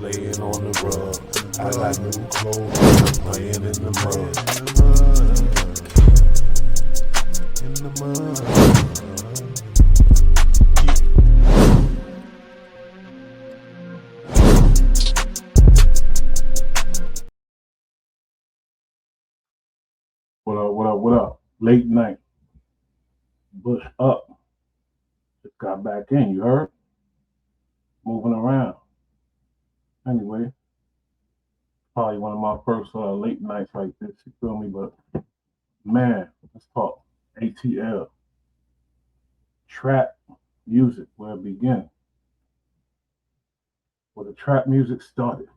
laying on the rug. I got new clothes, playing in the mud. In the mud. What up? Late night. Bush up. Just got back in, you heard? Moving around. Anyway, probably one of my first late nights like this, you feel me? But man, let's talk ATL. Trap music, where it began. Where the trap music started.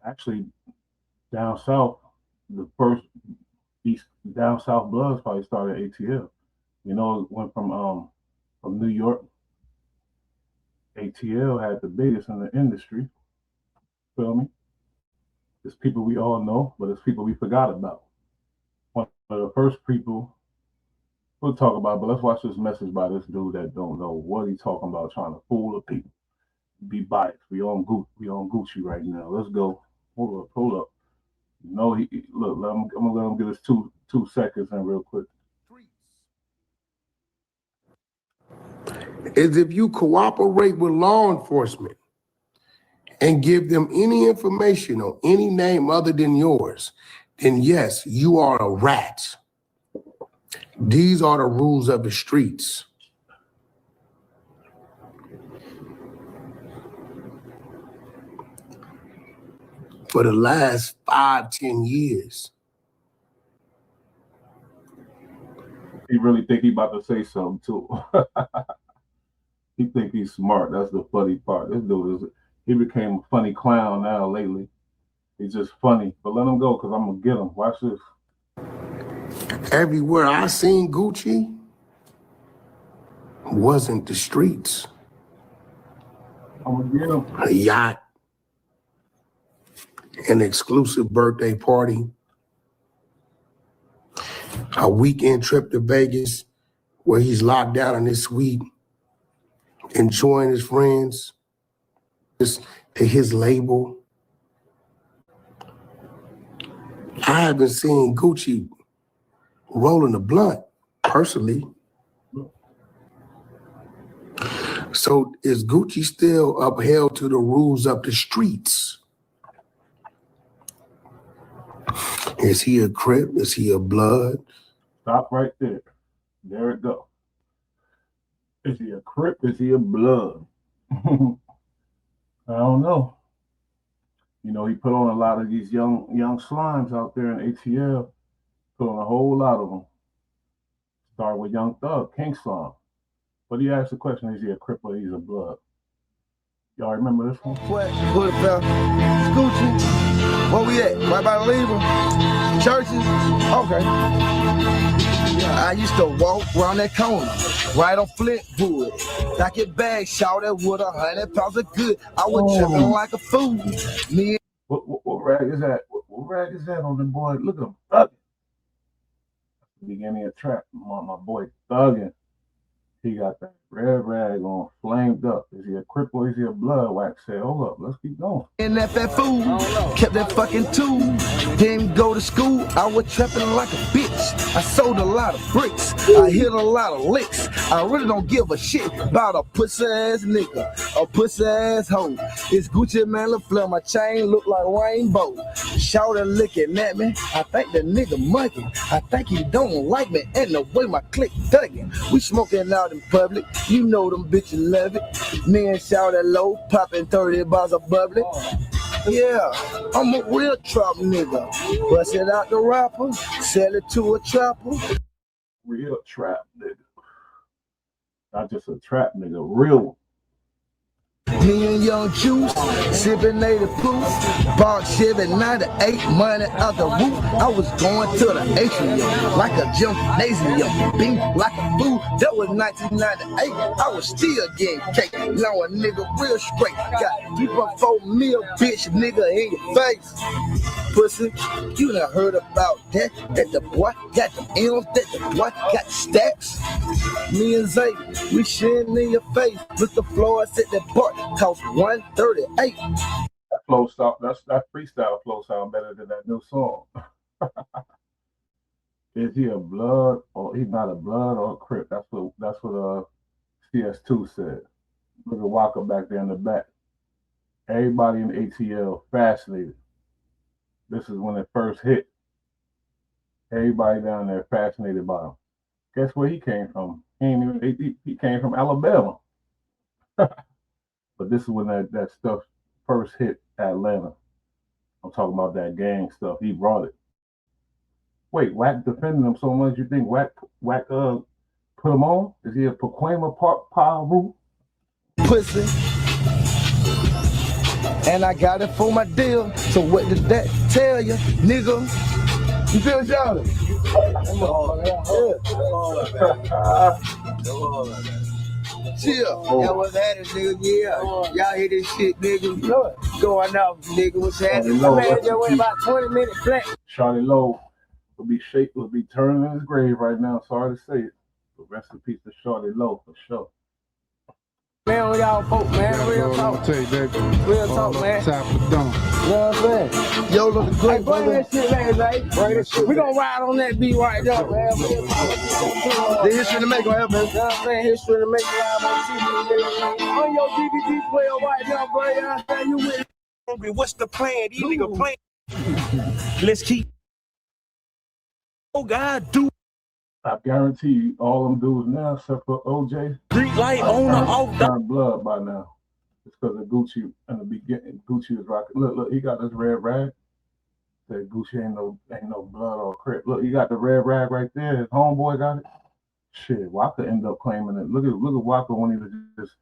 Actually, down south, the first down south Bloods probably started ATL. You know, it went from New York. ATL had the biggest in the industry. Feel me? It's people we all know, but it's people we forgot about. One of the first people we'll talk about, but let's watch this message by this dude that don't know what he's talking about, trying to fool the people. Be biased. We on Gucci right now. Let's go. Hold up. No, look. I'm gonna let him get his two seconds in real quick. Is if you cooperate with law enforcement and give them any information or any name other than yours, then yes, you are a rat. These are the rules of the streets. For the last 5-10 years. He really think he about to say something too. He think he's smart. That's the funny part. This dude he became a funny clown now lately. He's just funny. But let him go because I'm gonna get him. Watch this. Everywhere I seen Gucci wasn't the streets. I'm gonna get him. A yacht, an exclusive birthday party, a weekend trip to Vegas where he's locked down in his suite, enjoying his friends, his label. I haven't seen Gucci rolling a blunt, personally. So is Gucci still upheld to the rules of the streets? Is he a Crip? Is he a Blood? Stop right there. There it go. Is he a Crip? Is he a Blood? I don't know. You know, he put on a lot of these young slimes out there in ATL. Put on a whole lot of them. Start with Young Thug, King Slime. But he asked the question, is he a Crip or he's a Blood? Y'all remember this one? What it fell? Gucci. Where we at? Right by the lever? Churches? Okay. I used to walk around that corner, right on Flintwood. I get bags shouted with 100 pounds of good. I was tripping like a fool. Me. What rag is that? What rag is that on the boy? Look at him thugging. Beginning of trap, my boy thugging. He got that red rag on, flamed up. Is he a Crip or is he a Blood? Wax said, hold up, let's keep going. And that fool kept that fucking tool. Didn't go to school, I was trapping like a bitch. I sold a lot of bricks, I hit a lot of licks. I really don't give a shit about a pussy ass nigga, a pussy ass hoe. It's Gucci Man LaFleur, my chain look like rainbow. Shouted looking at me, I think the nigga monkey. I think he don't like me and the way my clique thugging. We smoking out in public, you know them bitches love it. Me and Shouted low, popping 30 bars of bubbly. Yeah, I'm a real trap nigga. Bust it out the rapper, sell it to a trapper. Real trap nigga. Not just a trap nigga, real one. Me and Young Juice, sipping 80 proof, bought Chevy 98, money out the roof. I was going to the atrium, like a gymnasium, beat like a fool. That was 1998, I was still getting cake. Now a nigga real straight, got 3.4 mil, bitch nigga in your face. Pussy, you done heard about that the boy got the M's, that the boy got stacks. Me and Zay, we shitting in your face, Mr. Flores at the bar. Toss 138. That flow stop. That freestyle flow sound better than that new song. Is he a blood or he's not a blood or a crip? That's what CS2 said. Look at Walker back there in the back. Everybody in ATL fascinated. This is when it first hit. Everybody down there fascinated by him. Guess where he came from? He came from Alabama. But this is when that stuff first hit Atlanta. I'm talking about that gang stuff. He brought it. Wait, Wack defended him so much you think Wack put him on? Is he a proclaimer Paru? Pussy. And I got it for my deal. So what did that tell you, nigga? You feel y'all? Chill. That was at it, nigga. Yeah. Y'all hear this shit, nigga. Going off, nigga. What's happening? Man, that went about 20 minutes flat. Charlie Lowe will be turning in his grave right now. Sorry to say it. But rest in peace to Charlie Lowe for sure. Man, on y'all folk, man. Real talk. Real talk, man. Time for dumb. You know what I'm saying? Yo, look great. Hey, bring that shit back, man. Bring that shit. We gonna ride on that beat right there, man. The history to make on here, man. You know what I'm saying? History to make live on TV. On your DVD player right now, bro. You know what I'm saying? You with it. What's the plan? These niggas playing. Let's keep. Oh, God, do. I guarantee you, all them dudes now, except for OJ, Street light on or off. turned blood by now. It's because of Gucci in the beginning. Gucci was rocking. Look, he got this red rag. Said Gucci ain't no blood or crip. Look, he got the red rag right there. His homeboy got it. Shit, Walker ended up claiming it. Look at Walker when he was just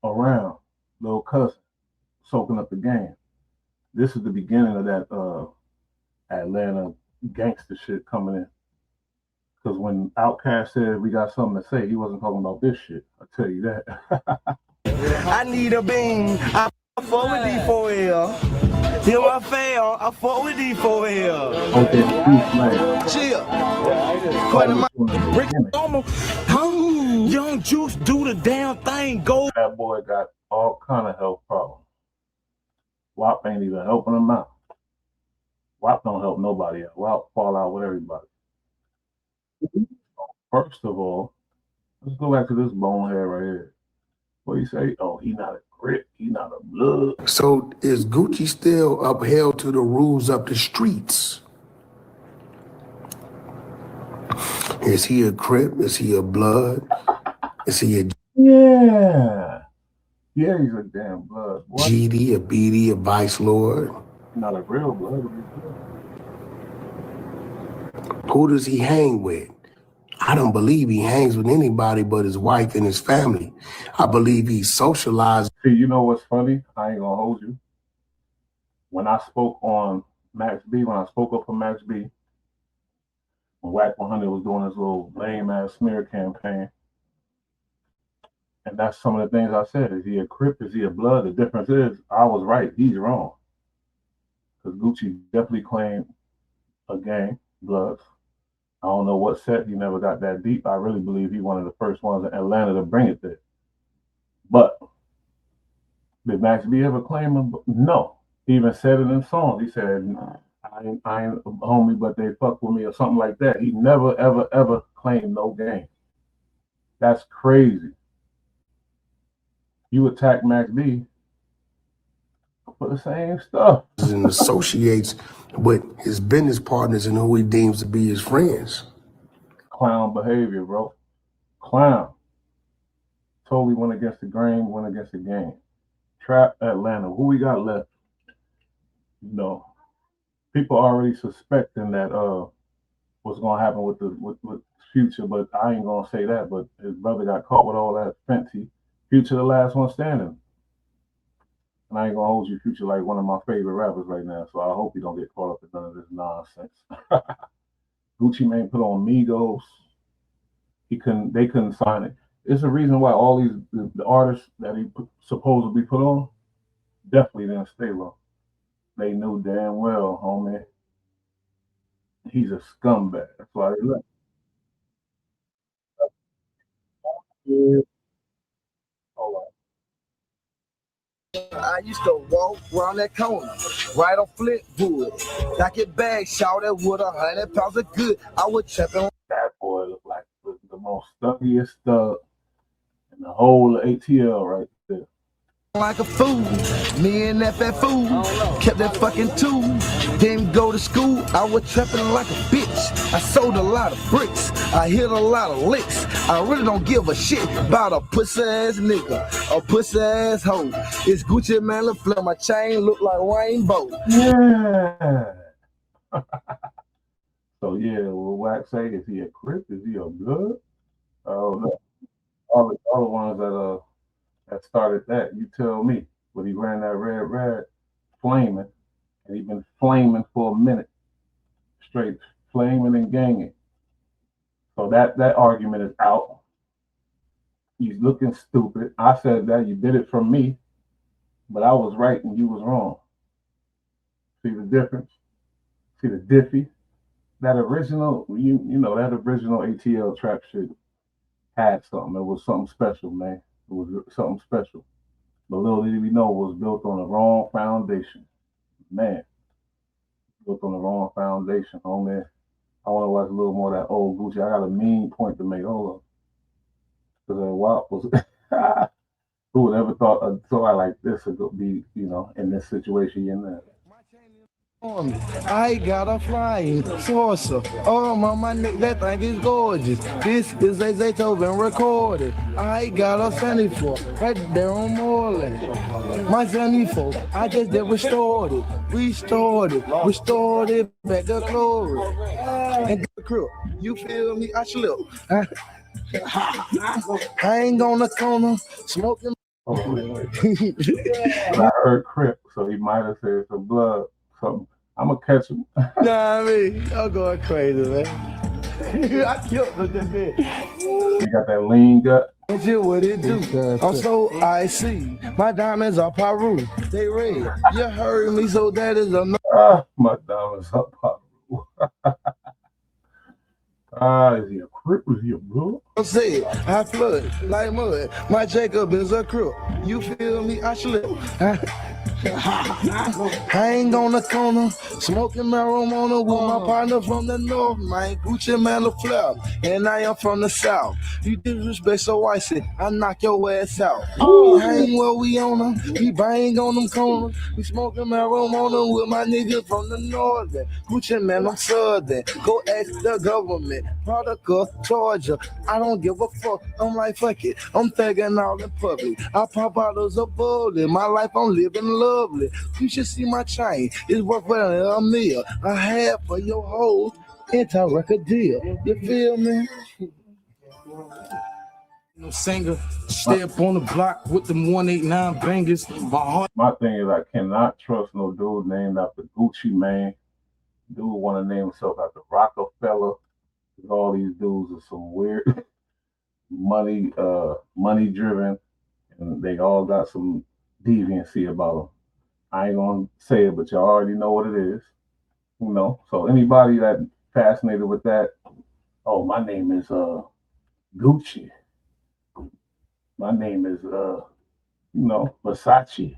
around, little cousin, soaking up the game. This is the beginning of that Atlanta gangster shit coming in. Because when Outkast said we got something to say, he wasn't talking about this shit. I'll tell you that. I need a bean. I fuck with D4L. Till I fail, I fuck with D4L. Okay, Chill. Young Juice do the damn thing. Go. That boy got all kind of health problems. WAP ain't even helping him out. WAP don't help nobody out. WAP fall out with everybody. First of all, let's go back to this bonehead right here. What you say? Oh, he not a crip. He not a blood. So is Gucci still upheld to the rules of the streets? Is he a crip? Is he a blood? Is he a Yeah, he's a damn blood. What? GD, a BD, a vice lord? Not a real blood. Who does he hang with? I don't believe he hangs with anybody but his wife and his family. I believe he's socialized. See, you know what's funny? I ain't gonna hold you. When I spoke on Max B, when I spoke up for Max B, when Wack 100 was doing his little lame ass smear campaign, and that's some of the things I said. Is he a crip? Is he a blood? The difference is I was right. He's wrong. Because Gucci definitely claimed a gang, Bloods. I don't know what set. He never got that deep. I really believe he one of the first ones in Atlanta to bring it there. But did Max B ever claim him? No. He even said it in songs. He said, I ain't a homie, but they fuck with me or something like that. He never, ever, ever claimed no gang. That's crazy. You attack Max B for the same stuff. And associates with his business partners and who he deems to be his friends. Clown behavior, bro. Clown. Totally went against the grain, went against the game. Trap Atlanta. Who we got left? No. People already suspecting that what's gonna happen with Future, but I ain't gonna say that. But his brother got caught with all that Fenty. Future the last one standing. And I ain't gonna hold you, Future, like one of my favorite rappers right now. So I hope you don't get caught up in none of this nonsense. Gucci Mane put on Migos. They couldn't sign it. It's a reason why all these the artists that he supposedly put on definitely didn't stay long. They knew damn well, homie, he's a scumbag. That's why they left. Yeah. Hold on. I used to walk around that corner, right on Flintwood. Got your bag shouted with 100 pounds of good. I was trapping. That boy looked like the most stuggiest thug in the whole ATL right there. Like a fool, me and that fat fool kept that fucking tool. Didn't go to school, I was trapping like a bitch. I sold a lot of bricks, I hit a lot of licks. I really don't give a shit about a pussy ass nigga, a pussy ass hoe. It's Gucci man, look, my chain look like rainbow. Yeah. So yeah, will Wax say, is he a Crip? Is he a Blood? Oh no. All the ones that started that, you tell me. But he ran that red flaming, and he been flaming for a minute. Straight flaming and ganging. So that argument is out. He's looking stupid. I said that you did it from me, but I was right and you was wrong. See the difference? See the diffy? That original, you know, that original ATL trap shit had something. It was something special, man. It was something special. But little did we know it was built on the wrong foundation. Man, built on the wrong foundation, homie. I want to watch a little more of that old Gucci. I got a mean point to make. Hold on. Because WAP was, who would ever thought a somebody like this would be, you know, in this situation you're in there. I got a flying saucer. Oh my neck, that thing is gorgeous. This is a Zaytoven recorded. I got a 74 right there on Moreland. My 74, I just did restored it back to glory. And the crew, you feel me? I slip. I ain't gonna corner smoking. Oh, wait. I heard Crip, so he might have said some blood, something. I'm gonna catch him. Nah, I mean, I'm going crazy, man. I killed him with this bit. You got that lean gut. What it do? I'm so icy. My diamonds are Peru. They red. You heard me, so that is a no. My diamonds are Peru. Is he a Crip? Is he a Blood? I said, I flood like mud. My Jacob is a crook. You feel me? I slip. I ain't on the corner, smoking marijuana with my partner from the north, man. Gucci man, the flap, and I am from the south. You disrespect, so I said, I knock your ass out. We hang where we on them, we bang on them corners. We smoking marijuana with my niggas from the northern. Gucci man, I'm southern. Go ask the government, product of Georgia. I don't give a fuck. I'm like, fuck it. I'm thugging out in public. I pop bottles of bullet. My life, I'm living lovely. You should see my chain. It's worth a meal. I have for your whole anti-record deal. You feel me? No singer, stay up on the block with them 189 bangers. My thing is, I cannot trust no dude named after Gucci Mane. Dude want to name himself after Rockefeller. All these dudes are some weird money driven, and they all got some deviancy about them. I ain't gonna say it, but y'all already know what it is. You know, so anybody that fascinated with that, oh, my name is Gucci. My name is Versace.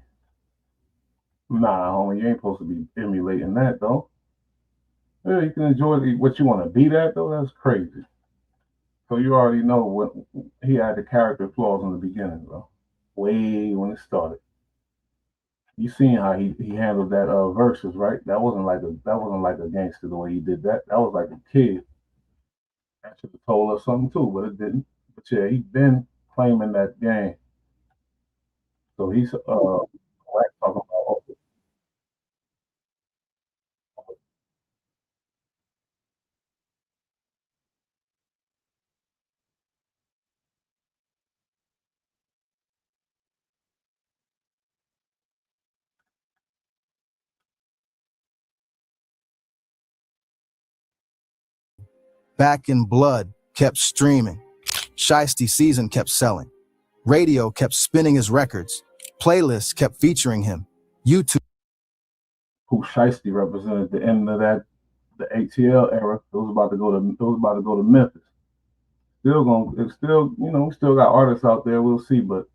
Nah, homie, you ain't supposed to be emulating that though. Yeah, you can enjoy what you want to be that though. That's crazy. So you already know what he had the character flaws in the beginning, bro. Way when it started. You seen how he handled that verses, right? That wasn't like a gangster the way he did that. That was like a kid. That should have told us something too, but it didn't. But yeah, he's been claiming that game. So he's talking about Back in Blood kept streaming. Shiesty Season kept selling. Radio kept spinning his records. Playlists kept featuring him. YouTube. who Shiesty represented the end of the ATL era. It was about to go to Memphis. We still got artists out there. We'll see, but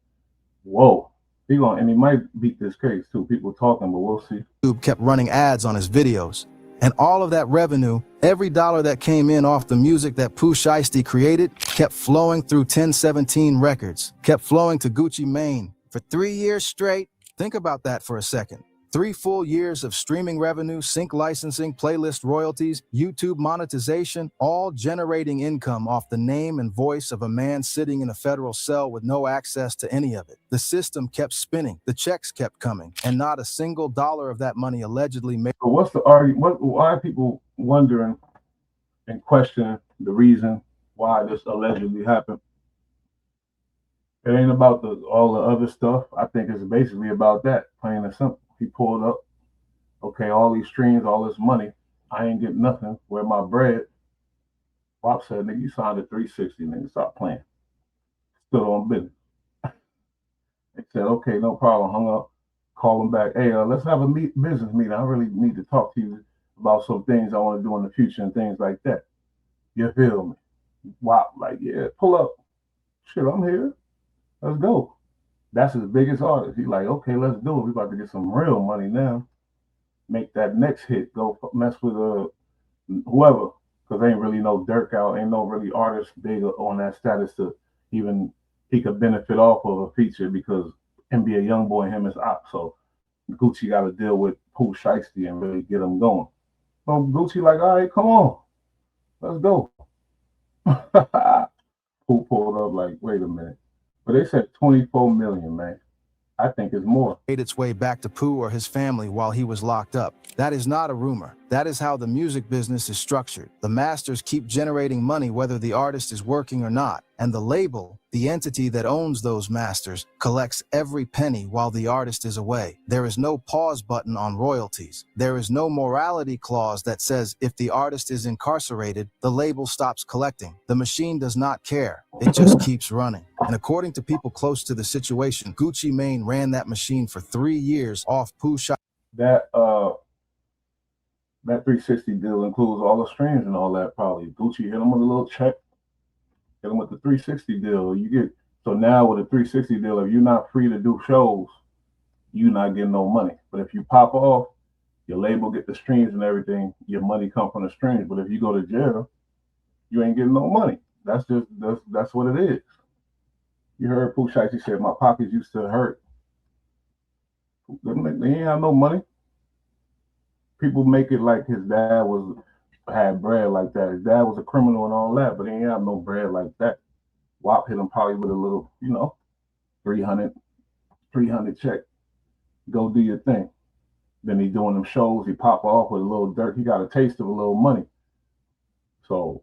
whoa, he might beat this case too. People talking, but we'll see. YouTube kept running ads on his videos. And all of that revenue, every dollar that came in off the music that Pooh Shiesty created, kept flowing through 1017 Records, kept flowing to Gucci Mane for 3 years straight. Think about that for a second. 3 full years of streaming revenue, sync licensing, playlist royalties, YouTube monetization, all generating income off the name and voice of a man sitting in a federal cell with no access to any of it. The system kept spinning, the checks kept coming, and not a single dollar of that money allegedly made. So what's the argument? Why are people wondering and questioning the reason why this allegedly happened? It ain't about all the other stuff. I think it's basically about that, plain and simple. He pulled up, okay, all these streams, all this money, I ain't getting nothing. Where my bread? Bob said, nigga, you signed a 360, nigga, stop playing. Stood on business. They said, okay, no problem, hung up, call him back. Hey, let's have a business meeting. I really need to talk to you about some things I want to do in the future and things like that. You feel me? Wow, like, yeah, pull up. Shit, I'm here. Let's go. That's his biggest artist. He's like, okay, let's do it. We about to get some real money now. Make that next hit. Go mess with whoever, because ain't really no Dirk out. Ain't no really artist big on that status to even he could benefit off of a feature because NBA Youngboy and him is out. So Gucci got to deal with Pooh Shiesty and really get him going. So Gucci like, all right, come on, let's go. Pooh pulled up like, wait a minute. But they said 24 million, man. I think it's more. Made its way back to Pooh or his family while he was locked up. That is not a rumor. That is how the music business is structured. The masters keep generating money whether the artist is working or not. And the label, the entity that owns those masters, collects every penny while the artist is away. There is no pause button on royalties. There is no morality clause that says if the artist is incarcerated, the label stops collecting. The machine does not care. It just keeps running. And according to people close to the situation, Gucci Mane ran that machine for 3 years off Pooh Shiesty. That 360 deal includes all the streams and all that. Probably Gucci hit him with a little check, hit him with the 360 deal. You get so now with a 360 deal, if you're not free to do shows, you're not getting no money. But if you pop off, your label get the streams and everything. Your money come from the streams. But if you go to jail, you ain't getting no money. That's what it is. You heard Pooh Shiesty said my pockets used to hurt. They ain't have no money. People make it like his dad had bread like that. His dad was a criminal and all that, but he ain't have no bread like that. WAP hit him probably with a little, 300 check. Go do your thing. Then he doing them shows. He pop off with a little dirt. He got a taste of a little money. So,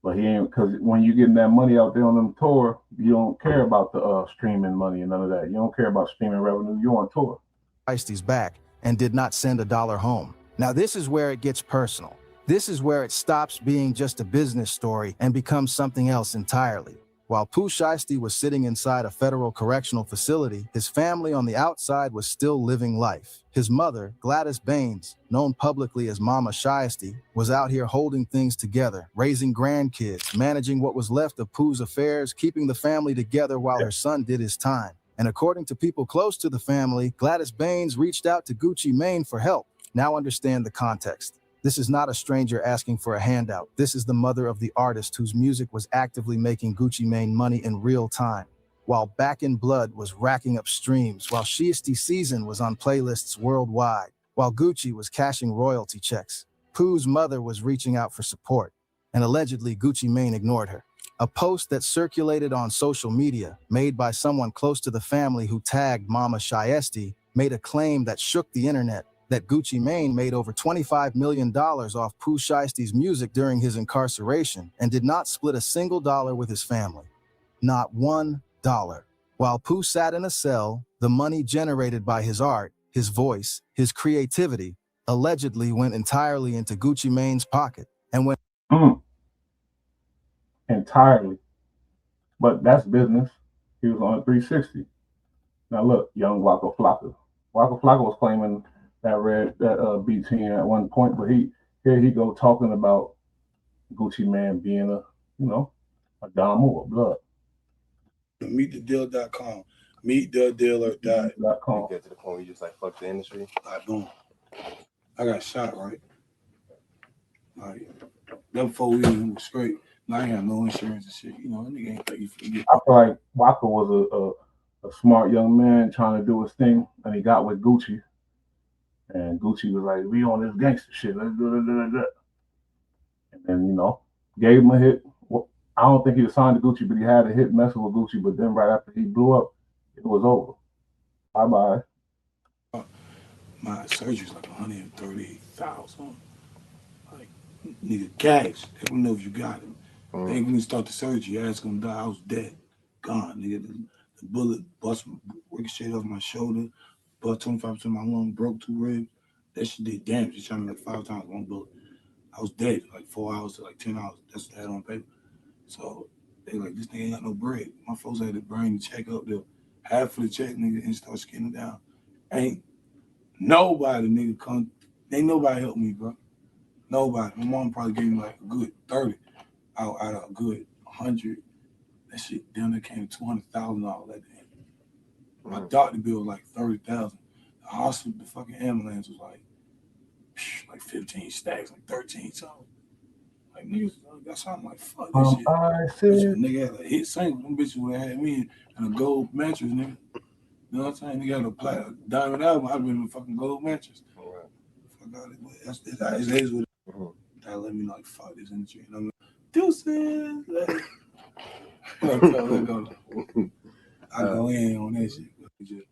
but he ain't, because when you getting that money out there on them tour, you don't care about the streaming money and none of that. You don't care about streaming revenue. You on tour. Shiesty's back and did not send $1 home. Now this is where it gets personal. This is where it stops being just a business story and becomes something else entirely. While Pooh Shiesty was sitting inside a federal correctional facility, his family on the outside was still living life. His mother, Gladys Baines, known publicly as Mama Shiesty, was out here holding things together, raising grandkids, managing what was left of Pooh's affairs, keeping the family together while her son did his time. And according to people close to the family, Gladys Baines reached out to Gucci Mane for help. Now understand the context. This is not a stranger asking for a handout. This is the mother of the artist whose music was actively making Gucci Mane money in real time, while Back in Blood was racking up streams, while Shiesty Season was on playlists worldwide, while Gucci was cashing royalty checks. Pooh's mother was reaching out for support, and allegedly Gucci Mane ignored her. A post that circulated on social media, made by someone close to the family who tagged Mama Shiesty, made a claim that shook the internet, that Gucci Mane made over $25 million off Pooh Shiesty's music during his incarceration and did not split a single dollar with his family. Not $1. While Pooh sat in a cell, the money generated by his art, his voice, his creativity, allegedly went entirely into Gucci Mane's pocket. And when entirely. But that's business. He was on 360. Now look, young Waka Flocka. Waka Flocka was claiming that BT at one point, but here he go talking about Gucci Mane being a Dom or blood. MeetTheDeal.com. Meet the dealer died. .com. Get to the point where you just like fuck the industry. Like boom. I got shot, right? Like them 4 years was straight. Now I ain't have no insurance and shit. You know, that nigga ain't think you forget. I feel like Waka was a smart young man trying to do his thing, and he got with Gucci. And Gucci was like, "We on this gangster shit. Let's do it." And then, you know, gave him a hit. Well, I don't think he was signed to Gucci, but he had a hit messing with Gucci. But then right after he blew up, it was over. Bye-bye. My surgery's like 138,000. Like, nigga, cash. They don't know if you got it. They ain't gonna start the surgery. Your ass gonna die. I was dead. Gone, nigga. The bullet bust ricocheted off my shoulder, bust 25% of my lung, broke 2 ribs. That shit did damage. It shot me like 5 times, 1 bullet. I was dead like 4 hours to like 10 hours. That's what I had on paper. So they like, this nigga ain't got no bread. My folks had to bring the check up there. Half of the check, nigga, and start skinning down. Ain't nobody, nigga, come. Ain't nobody help me, bro. Nobody. My mom probably gave me like a good 30 out of a good 100. That shit down there came to $200,000 that day. My doctor bill was like 30,000. The hospital, the fucking ambulance was like 15 stacks, like 13 something. Like niggas, that's how I'm like, fuck this shit. Nigga had a hit single. Them bitches would have had me in a gold mattress, nigga. You know what I'm saying? Nigga had a diamond album. I'd been in a fucking gold mattress. Fuck out of it. That's what it. That let me like fuck this industry. And I'm like, deuces. I go in on that shit. Just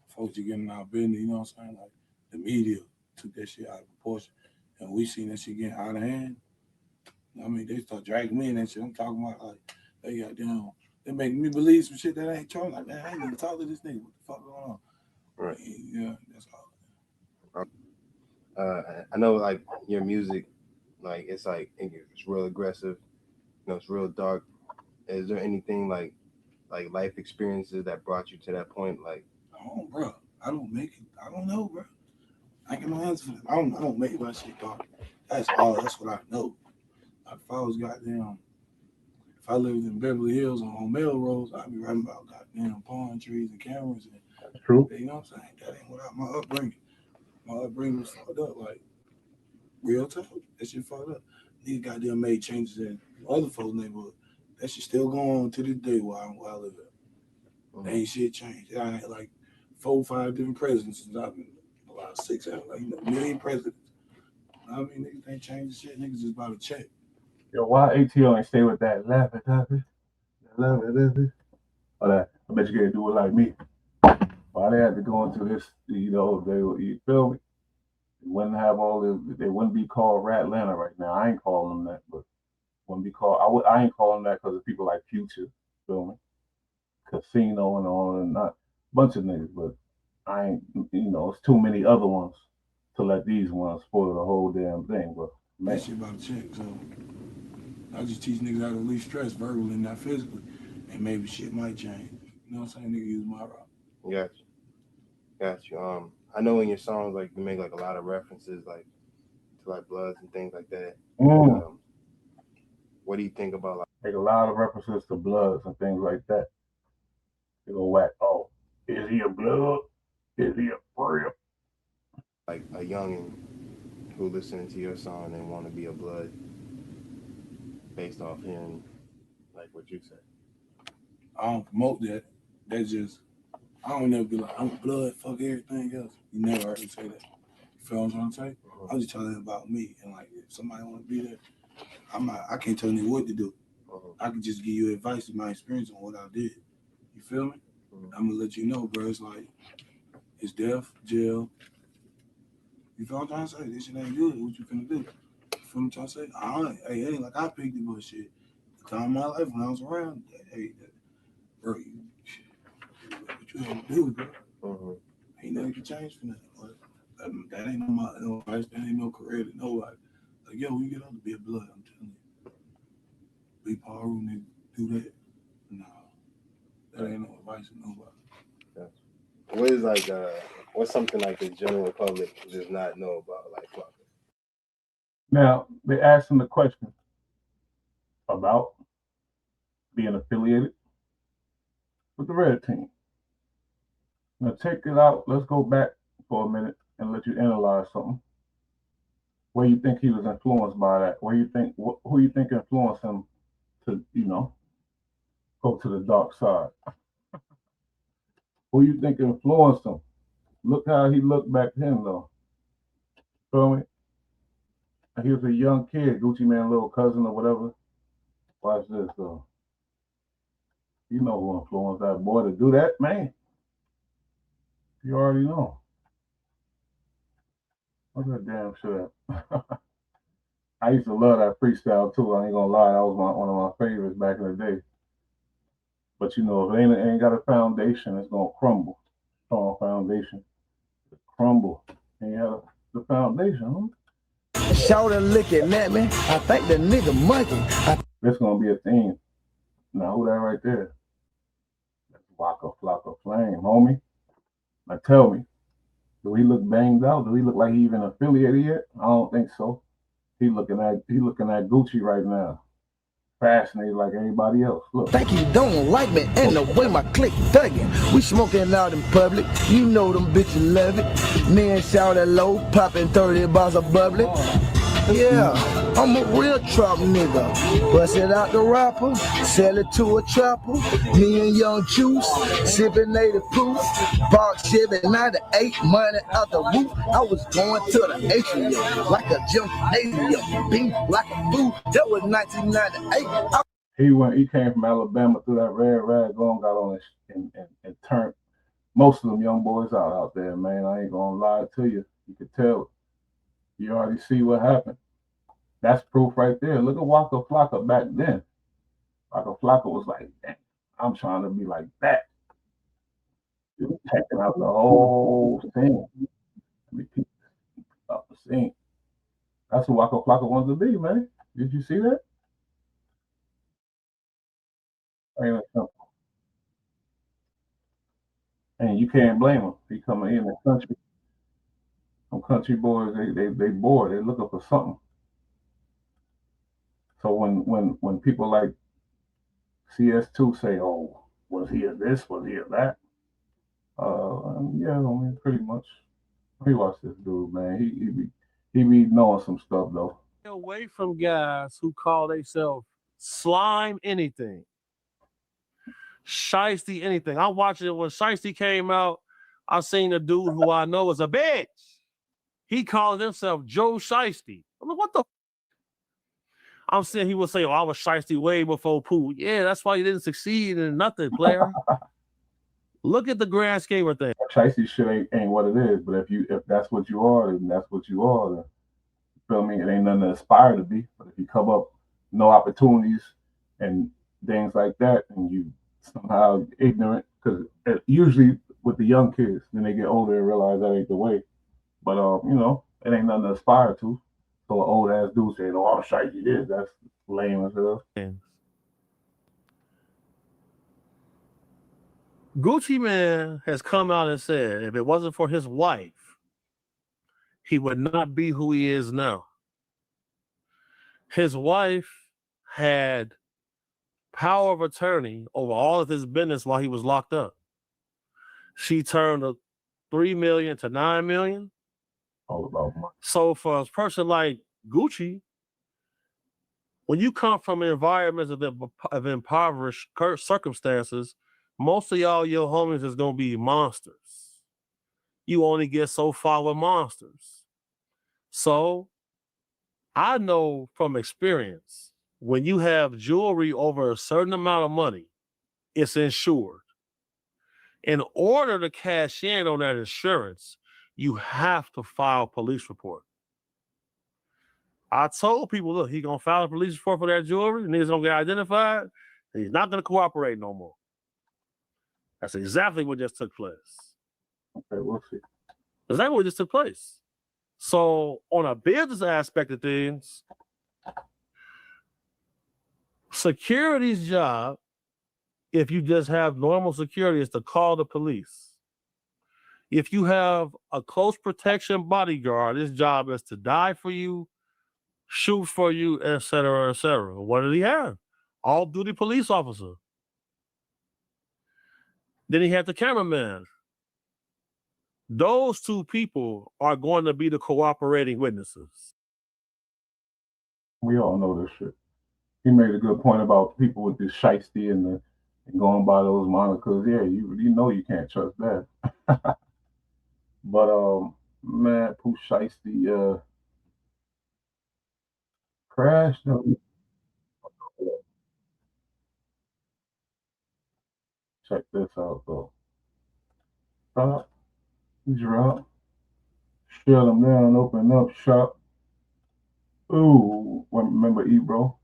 folks are getting our business, you know what I'm saying? Like the media took that shit out of proportion. And we seen that shit getting out of hand. I mean, they start dragging me in that shit. I'm talking about like they got down. They make me believe some shit that I ain't true. Like, man, I ain't even talk to this nigga. What the fuck going on? Right. Yeah, that's all. I know like your music, like it's real aggressive, you know, it's real dark. Is there anything like life experiences that brought you to that point? Like, oh, bro, I don't make it. I don't know, bro. I get my hands for that. I don't make my shit dark. That's all. That's what I know. Like, if I was goddamn, if I lived in Beverly Hills on Melrose, I'd be writing about goddamn palm trees and cameras. And, that's true. You know what I'm saying? That ain't without my upbringing. My upbringing was fucked up. Like, real talk. That shit fucked up. These goddamn made changes in other folks' neighborhood. That shit still going on to this day where I live at. Ain't shit changed. I had like 4 or 5 different presidents since I've been about 6, 7, like, a million presidents. I mean, niggas ain't changed shit. Niggas just about to check. Yo, why ATL ain't stay with that laughing? Or that, I bet you can't do it like me. Why they had to go into this, you know, you feel me? They wouldn't have all this, they wouldn't be called Rat Atlanta right now. I ain't calling them that, but wouldn't be called, I ain't calling them that because of people like Future, feel me? Casino and all, and not a bunch of niggas, but I ain't, you know, it's too many other ones to let these ones spoil the whole damn thing. But man, that shit about to check. So I just teach niggas how to release stress verbally and not physically, and maybe shit might change. You know what I'm saying? Nigga use my route. Got you. I know in your songs, like you make like a lot of references, like to like Bloods and things like that. What do you think about like? Make a lot of references to Bloods and things like that. They go whack. Oh, is he a Blood? Is he a real? Like a youngin who listening to your song and want to be a Blood based off hearing like what you said. I don't promote that. That's just, I don't never be like, I'm a Blood, fuck everything else. You never heard me say that. You feel what I'm trying to say? I'm just telling about me. And like, if somebody want to be there, I can't tell you what to do. I can just give you advice and my experience on what I did. You feel me? I'm gonna let you know, bro. It's like, it's death, jail. You feel what I'm trying to say? This shit ain't good. What you finna do? You feel what I'm trying to say? It ain't like I picked it, but shit. The time of my life when I was around, bro, what you had to do, bro? Ain't nothing can change for that. That ain't no advice. That ain't no career to nobody. Like, yo, we get on to be a Blood. I'm telling you. Be Paul Rooney, do that. No. That ain't no advice to nobody. What is like what's something like the general public does not know about like Flocka? Now they asked him the question about being affiliated with the Red Team. Now take it out. Let's go back for a minute and let you analyze something. Where you think he was influenced by that? Where you think who you think influenced him to, go to the dark side? Who you think influenced him? Look how he looked back then, though. Feel me? He was a young kid, Gucci Mane, little cousin or whatever. Watch this, though. You know who influenced that boy to do that, man. You already know. What's that damn shit? I used to love that freestyle too. I ain't gonna lie, that was one of my favorites back in the day. But if it ain't got a foundation, it's gonna crumble. Strong foundation, crumble. And you have the foundation. Shout looking at me. I think the nigga monkey. This gonna be a theme. Now who that right there? That's Waka Flocka Flame, homie. Now tell me, do he look banged out? Do he look like he even affiliated yet? I don't think so. He looking at Gucci right now. Fascinated like everybody else. Look. Think he don't like me and the way my clique thuggin'. We smoking out in public. You know them bitches love it. Me and Shout low, popping 30 bars of bubbly. Yeah, I'm a real trap nigga. Bust it out the rapper, sell it to a trapper. Me and Young Juice, sipping native proof. Box Chevy 98, money out the roof. I was going to the atrium like a gymnasium. Beat like a fool. That was 1998. He came from Alabama through that red rag on, got on it and turned most of them young boys out there, man. I ain't gonna lie to you. You could tell. You already see what happened. That's proof right there. Look at Waka Flocka back then. Waka Flocka was like, dang, I'm trying to be like that. He was checking out the whole thing. Up the scene. That's what Waka Flocka wanted to be, man. Did you see that? And you can't blame him. He coming in the country. Some country boys, they bored. They looking for something. So when people like CS2 say, "Oh, was he a this? Was he a that?" Yeah, I mean, pretty much. Let me watch this dude, man. He be knowing some stuff though. Away from guys who call themselves slime anything, shiesty anything. I'm watching it when Shiesty came out. I seen a dude who I know is a bitch. He called himself Joe Shiesty. I'm like, what the? I'm saying he would say, "Oh, I was shiesty way before Pooh." Yeah, that's why you didn't succeed in nothing, player. Look at the grand scheme of things. Shiesty shit ain't what it is, but if that's what you are, then that's what you are. Then, you feel me? It ain't nothing to aspire to be. But if you come up, no opportunities and things like that, and you somehow ignorant, because usually with the young kids, then they get older and realize that ain't the way. But it ain't nothing to aspire to. So an old ass dude saying, "Oh, I'm shiesty this," that's lame as hell. Gucci Mane has come out and said if it wasn't for his wife, he would not be who he is now. His wife had power of attorney over all of his business while he was locked up. She turned a $3 million to $9 million. All about money. So for a person like Gucci, when you come from environments of impoverished circumstances, most of y'all, your homies is going to be monsters. You only get so far with monsters. So I know from experience, when you have jewelry over a certain amount of money, it's insured. In order to cash in on that insurance, you have to file a police report. I told people, look, he's going to file a police report for that jewelry, and he's going to get identified, and he's not going to cooperate no more. That's exactly what just took place. Okay, we'll see. Exactly what just took place. So on a business aspect of things, security's job, if you just have normal security, is to call the police. If you have a close protection bodyguard, his job is to die for you, shoot for you, etc., etc. What did he have? All-duty police officer. Then he had the cameraman. Those two people are going to be the cooperating witnesses. We all know this shit. He made a good point about people with this shiesty and going by those monikers. Yeah, you know you can't trust that. But man, Pooh Shiesty crashed. Check this out though. Stop, drop, shut them down, open up shop. Ooh, remember Ebro?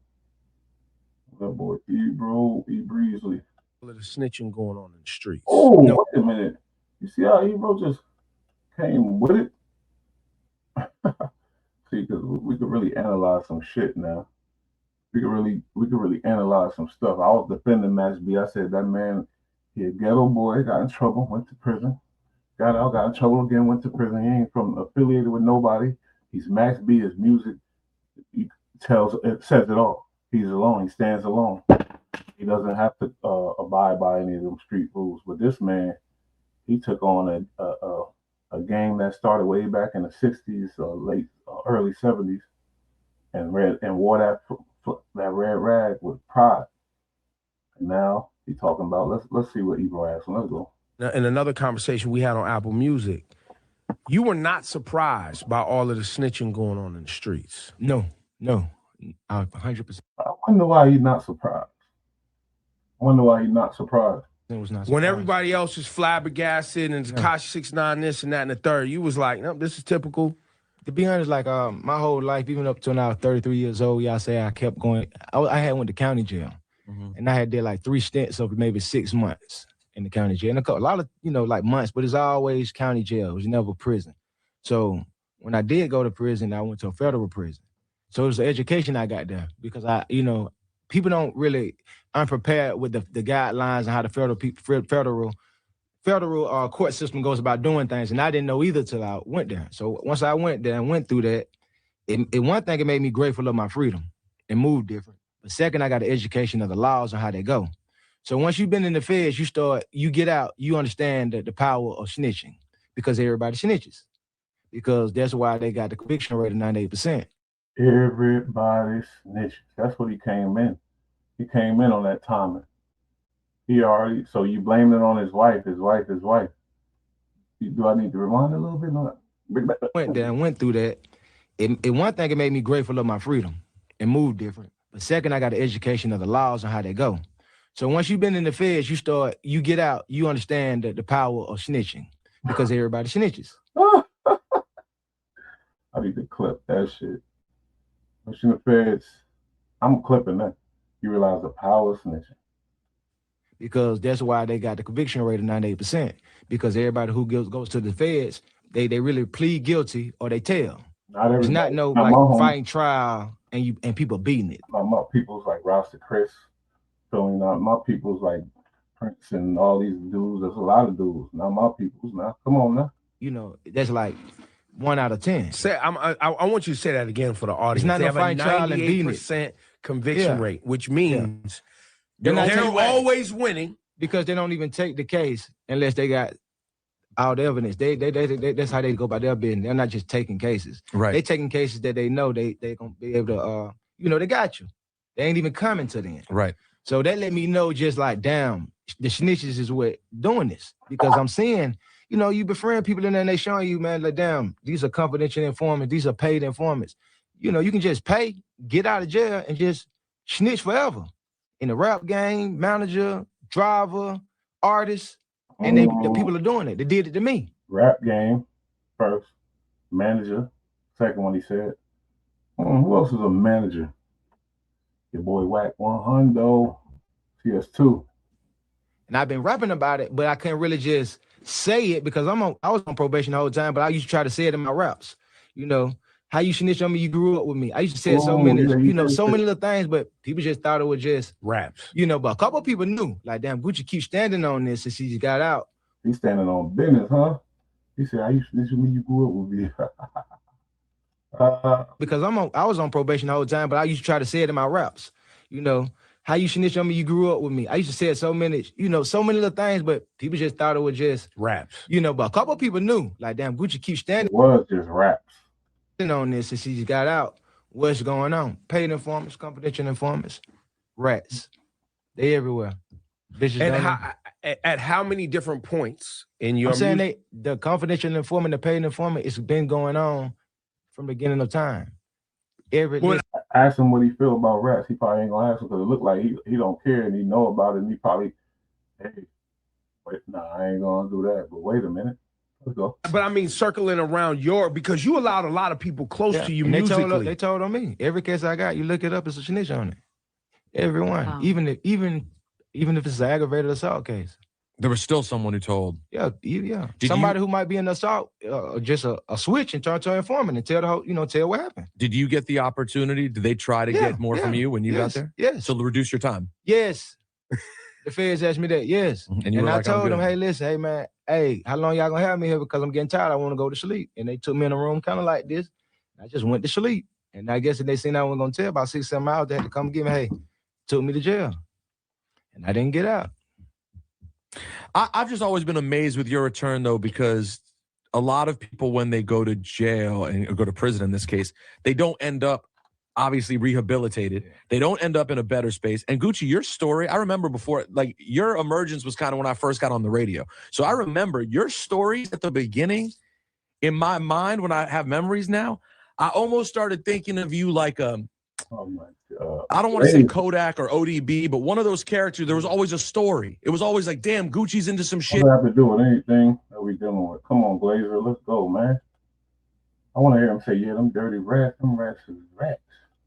That boy Ebro, E Breezy. All of the snitching going on in the streets. Oh, wait a minute. You see how Ebro just came with it? See, because we could really analyze some shit now. We could really analyze some stuff. I was defending Max B. I said that man, he a ghetto boy, got in trouble, went to prison, got out, got in trouble again, went to prison. He ain't affiliated with nobody. He's Max B. His music it says it all. He's alone. He stands alone. He doesn't have to abide by any of them street rules. But this man, he took on a gang that started way back in the '60s, early '70s, and wore that red rag with pride. And now he's talking about let's see what Ebro has. Let's go. Now, in another conversation we had on Apple Music, you were not surprised by all of the snitching going on in the streets. No, 100%. I wonder why he's not surprised. It was not surprised. When everybody else is flabbergasted and Tekashi 6ix9ine this and that and the third, you was like, no, this is typical. To be honest, like my whole life, even up till now, 33 years old, y'all say I kept going. I had went to county jail, and I had did like 3 stints of maybe 6 months in the county jail, and a lot of like months, but it's always county jail. It was never prison. So when I did go to prison, I went to a federal prison. So it was the education I got there because people don't really unprepared with the guidelines and how the federal court system goes about doing things, and I didn't know either till I went there. So once I went there and went through that, one thing, it made me grateful of my freedom and move different. But second, I got an education of the laws and how they go. So once you've been in the feds, you get out, you understand the power of snitching because everybody snitches. Because that's why they got the conviction rate of 98%. Everybody snitches. That's what he came in. He came in on that timing. So you blamed it on his wife. Do I need to rewind a little bit? Went there and went through that. One thing, it made me grateful of my freedom and move different. But second, I got an education of the laws and how they go. So once you've been in the feds, you get out, you understand the power of snitching because everybody snitches. I need to clip that shit. Once you're in the feds, I'm clipping that. You realize the power of snitching. Because that's why they got the conviction rate of 98%. Because everybody who goes to the feds, they really plead guilty or they tell. It's not fighting trial and people beating it. My people's like Rasta Chris, filling out. My people's like Prince and all these dudes. There's a lot of dudes. Not my people's now. Come on now. That's like 1 out of 10. I want you to say that again for the audience. It's not no fighting trial and beating it. 98% conviction rate, which means they're always winning because they don't even take the case unless they got all the evidence. They that's how they go about their business. They're not just taking cases. Right. They taking cases that they know they gonna be able to they got you. They ain't even coming to them. Right. So that let me know just like, damn, the snitches is what doing this. Because I'm seeing, you befriend people in there and they showing you, man, like, damn, these are confidential informants, these are paid informants. You can just pay, get out of jail, and just snitch forever. In the rap game, manager, driver, artist, and the people are doing it. They did it to me. Rap game, first. Manager, second one he said. Who else is a manager? Your boy Whack 100, CS2. And I've been rapping about it, but I can't really just say it because I was on probation the whole time, but I used to try to say it in my raps. How you snitch on me, you grew up with me. I used to say so many, so many little things, but people just thought it was just raps. But a couple of people knew, like, damn, Gucci keeps standing on this since he just got out. He's standing on business, huh? He said, how you snitch on me, you grew up with me. Because I was on probation the whole time, but I used to try to say it in my raps. how you snitch on me, you grew up with me. I used to say so many, so many little things, but people just thought it was just raps. But a couple of people knew, like, damn, Gucci keeps standing. It was just raps. On this since he got out. What's going on? Paid informants, confidential informants, rats. They everywhere. Bitches And at how many different points in your I'm saying the confidential informant, the paid informant, it's been going on from the beginning of time. Ask him what he feel about rats. He probably ain't gonna ask him because it look like he don't care and he know about it and he probably, hey, wait, nah, I ain't gonna do that. But wait a minute. Let's go. But I mean, circling around because you allowed a lot of people close to you and musically. They told on me. Every case I got, you look it up, it's a snitch on it. Everyone. Wow. Even if it's an aggravated assault case. There was still someone who told. Yeah. Somebody who might be in the assault, just a switch and turn to an informant and tell the whole, tell what happened. Did you get the opportunity? Did they try to get more from you when you got there? Yes. So to reduce your time? Yes. The feds asked me that, yes. And I told them, hey, listen, hey, man, hey, how long y'all gonna have me here? Because I'm getting tired. I want to go to sleep. And they took me in a room kind of like this. I just went to sleep. And I guess if they seen I wasn't gonna tell about 6, 7 hours, they had to come get me, hey, took me to jail. And I didn't get out. I've just always been amazed with your return, though, because a lot of people, when they go to jail or go to prison in this case, they don't end up obviously rehabilitated. Yeah. They don't end up in a better space. And Gucci, your story, I remember before, like your emergence was kind of when I first got on the radio. So I remember your stories at the beginning in my mind when I have memories now. I almost started thinking of you like oh my God. I don't want to say Kodak or ODB, but one of those characters, there was always a story. It was always like, damn, Gucci's into some shit. I don't have to do with anything that we dealing with. Come on, Glazer, let's go, man. I want to hear him say, yeah, them dirty rats, them rats is rats.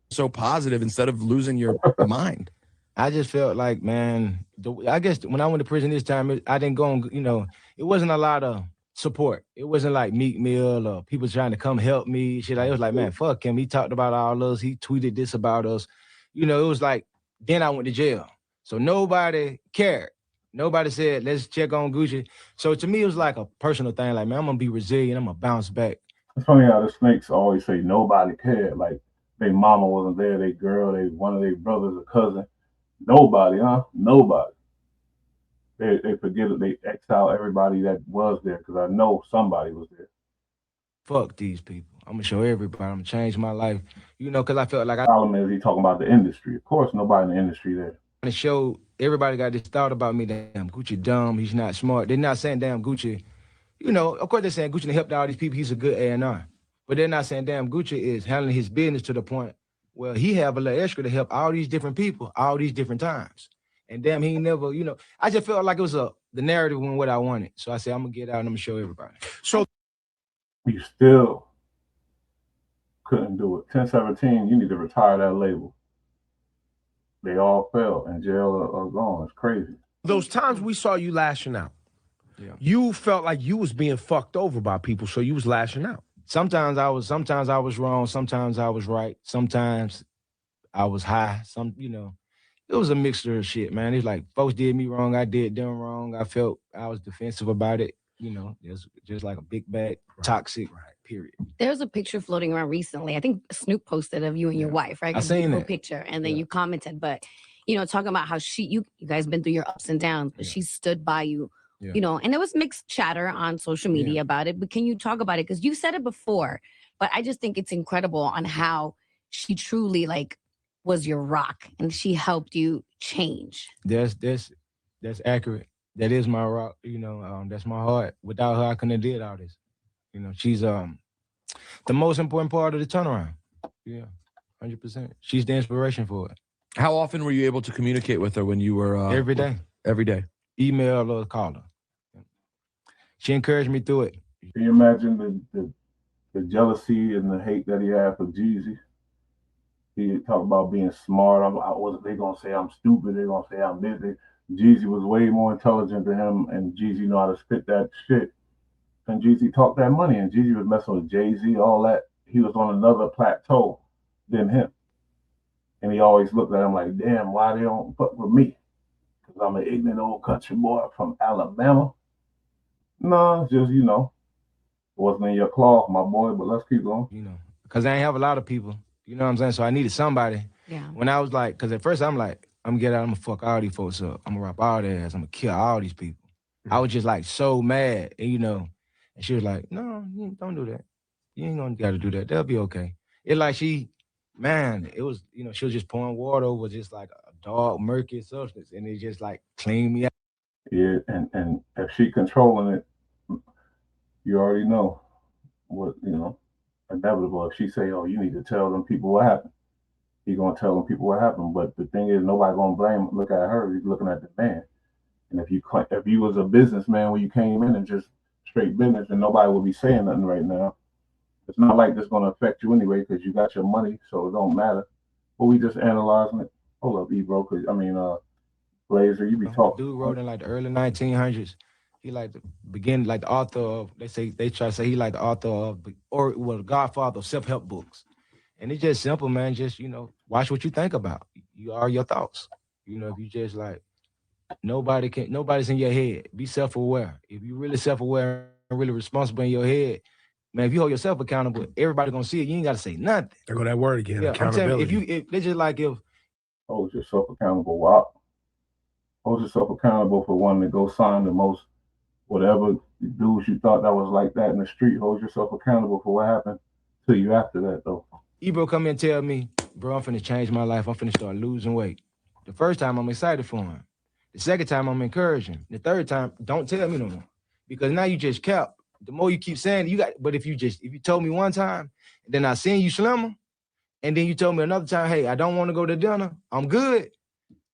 So positive instead of losing your mind. I just felt like, man, I guess when I went to prison this time, I didn't go on, it wasn't a lot of support. It wasn't like Meek Mill or people trying to come help me. Shit, it was like, man, fuck him. He talked about all us. He tweeted this about us. It was like, then I went to jail. So nobody cared. Nobody said, let's check on Gucci. So to me, it was like a personal thing. Like, man, I'm going to be resilient. I'm going to bounce back. It's funny how the snakes always say nobody cared. Like, their mama wasn't there, their girl, one of their brothers or cousin. Nobody, huh? Nobody. They forget it. They exile everybody that was there because I know somebody was there. Fuck these people. I'm going to show everybody. I'm going to change my life. Because I felt like The problem is he talking about the industry. Of course, nobody in the industry there. To show everybody got this thought about me, damn, Gucci dumb, he's not smart. They're not saying, damn, Gucci, of course they're saying Gucci helped all these people, he's a good A&R. But they're not saying, damn, Gucci is handling his business to the point where he have a little extra to help all these different people, all these different times. And damn, he never, I just felt like it was the narrative and what I wanted. So I said, I'm going to get out and I'm going to show everybody. So you still couldn't do it. 1017, you need to retire that label. They all fell in jail or gone. It's crazy. Those times we saw you lashing out, you felt like you was being fucked over by people, so you was lashing out. Sometimes I was wrong. Sometimes I was right. Sometimes I was high. It was a mixture of shit, man. It's like folks did me wrong. I did them wrong. I felt I was defensive about it. It's just like a big bag, toxic, period. There's a picture floating around recently. I think Snoop posted of you and your wife, right? I seen that picture, and then you commented, but talking about how you guys been through your ups and downs, but she stood by you. And there was mixed chatter on social media about it, but can you talk about it? Because you said it before, but I just think it's incredible on how she truly was your rock and she helped you change. That's accurate. That is my rock, that's my heart. Without her, I couldn't have did all this. She's the most important part of the turnaround. Yeah, 100%. She's the inspiration for it. How often were you able to communicate with her when you were? Every day. Every day. Email or call her. She encouraged me through it. Can you imagine the jealousy and the hate that he had for Jeezy? He talked about being smart. They gonna say I'm stupid. They gonna say I'm busy. Jeezy was way more intelligent than him, and Jeezy know how to spit that shit. And Jeezy talked that money, and Jeezy was messing with Jay-Z, all that. He was on another plateau than him. And he always looked at him like, damn, why they don't fuck with me? Because I'm an ignorant old country boy from Alabama. No, just, it wasn't in your cloth, my boy, but let's keep going. Because I ain't have a lot of people. You know what I'm saying? So I needed somebody. Yeah. When I was like, because at first I'm like, I'm gonna get out, I'm gonna fuck all these folks up. I'm gonna rap all their ass. I'm gonna kill all these people. I was just like so mad, and and she was like, no, don't do that. You ain't gonna gotta do that. They'll be okay. It like it was, she was just pouring water over just like a dark, murky substance, and it just like cleaned me out. Yeah, and if she controlling it, you already know what, inevitable. If she say, oh, you need to tell them people what happened, he gonna tell them people what happened. But the thing is, nobody gonna look at her. He's looking at the man. And if you was a businessman when you came in and just straight business, then nobody would be saying nothing right now. It's not like this gonna affect you anyway because you got your money, so it don't matter. But we just analyzing it. Hold up, Ebro, Blazer, you be talking. Dude wrote in like the early 1900s. He like the beginning, like the author of. They try to say he like the author of, or the godfather of self-help books. And it's just simple, man. Just watch what you think about. You are your thoughts. If you just like nobody's in your head. Be self-aware. If you really self-aware and really responsible in your head, man, if you hold yourself accountable, everybody gonna see it. You ain't gotta say nothing. There go that word again. Yeah, Accountability. I'm telling you, if they just like if hold yourself accountable. Wow. Hold yourself accountable for wanting to go sign the most whatever dudes you thought that was like that in the street. Hold yourself accountable for what happened to you after that, though. Ebro come in and tell me, bro, I'm finna change my life. I'm finna start losing weight. The first time I'm excited for him. The second time I'm encouraging. The third time, don't tell me no more. Because now you just kept. The more you keep saying but if you told me one time, then I seen you slimmer, and then you told me another time, hey, I don't want to go to dinner, I'm good.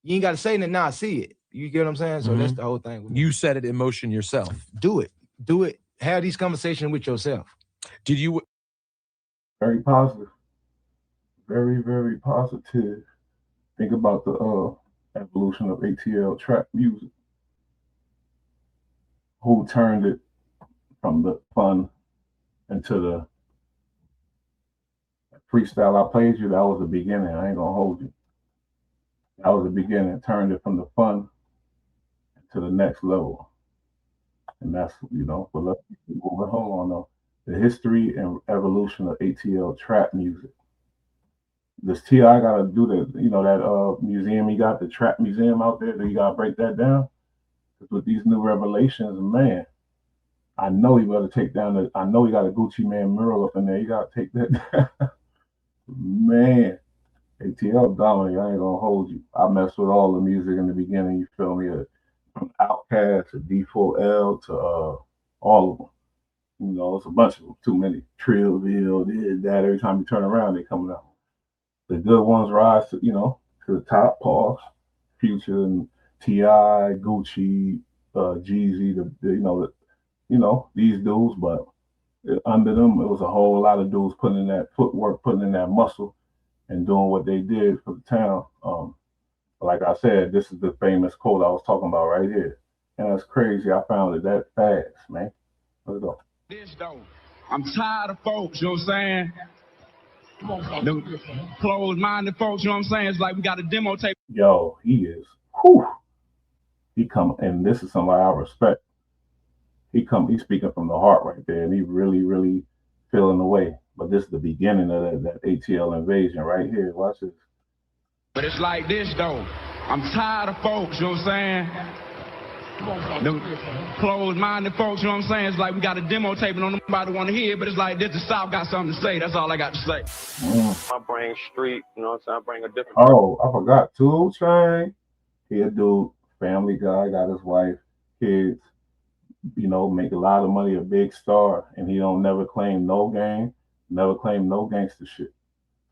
You ain't gotta say that, now I see it. You get what I'm saying? So that's the whole thing. You set it in motion yourself. Do it. Have these conversations with yourself. Did you? Very positive. Very, very positive. Think about the evolution of ATL trap music. Who turned it from the fun into the freestyle I played you? That was the beginning. I ain't gonna hold you. That was the beginning. Turned it from the fun to the next level. And that's, but let's hold on though. The history and evolution of ATL trap music. Does T.I. gotta do that museum he got, the trap museum out there? Do you gotta break that down? Because with these new revelations, man, I know he gotta take down I know he got a Gucci Man mural up in there. You gotta take that down. Man, ATL dominant, I ain't gonna hold you. I messed with all the music in the beginning, you feel me? From Outkast to D4L to all of them. It's a bunch of them, too many. Trillville, this, that, every time you turn around, they coming out. The good ones rise to the top, pause. Future and T.I., Gucci, Jeezy, these dudes, but under them, it was a whole lot of dudes putting in that footwork, putting in that muscle, and doing what they did for the town. Like I said, this is the famous quote I was talking about right here. And it's crazy. I found it that fast, man. Let's go. This though, I'm tired of folks, you know what I'm saying? The closed-minded folks, you know what I'm saying? It's like we got a demo tape. Yo, he is, he come, and this is somebody I respect. He's speaking from the heart right there, and he really, really feeling the way. But this is the beginning of that ATL invasion right here. Watch this. But it's like this though, I'm tired of folks, you know what I'm saying? The closed-minded folks, you know what I'm saying? It's like we got a demo tape and nobody want to hear it, but it's like this, the South got something to say. That's all I got to say. I bring street, you know what I'm saying? I bring a different. Oh, I forgot. 2 Chainz. He a dude, family guy, got his wife, kids, make a lot of money, a big star, and he don't never claim no gang, never claim no gangster shit.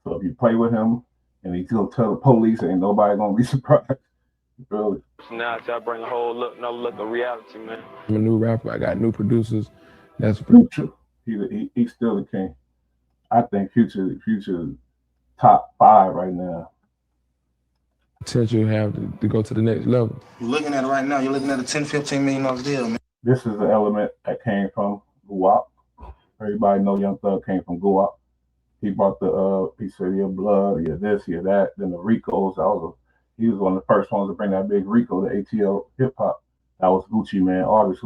So if you play with him and he's gonna tell the police, ain't nobody gonna be surprised. Really. Now I bring a whole another look of reality, man. I'm a new rapper. I got new producers. That's Future. He's still the king. I think Future top 5 right now. Potential you have to go to the next level. You're looking at it right now. You're looking at a $10, $15 million deal, man. This is the element that came from Guap. Everybody know Young Thug came from Guap. He brought he said, your blood, your this, your that. Then the Ricos, he was one of the first ones to bring that big Rico to ATL hip hop. That was Gucci Man artist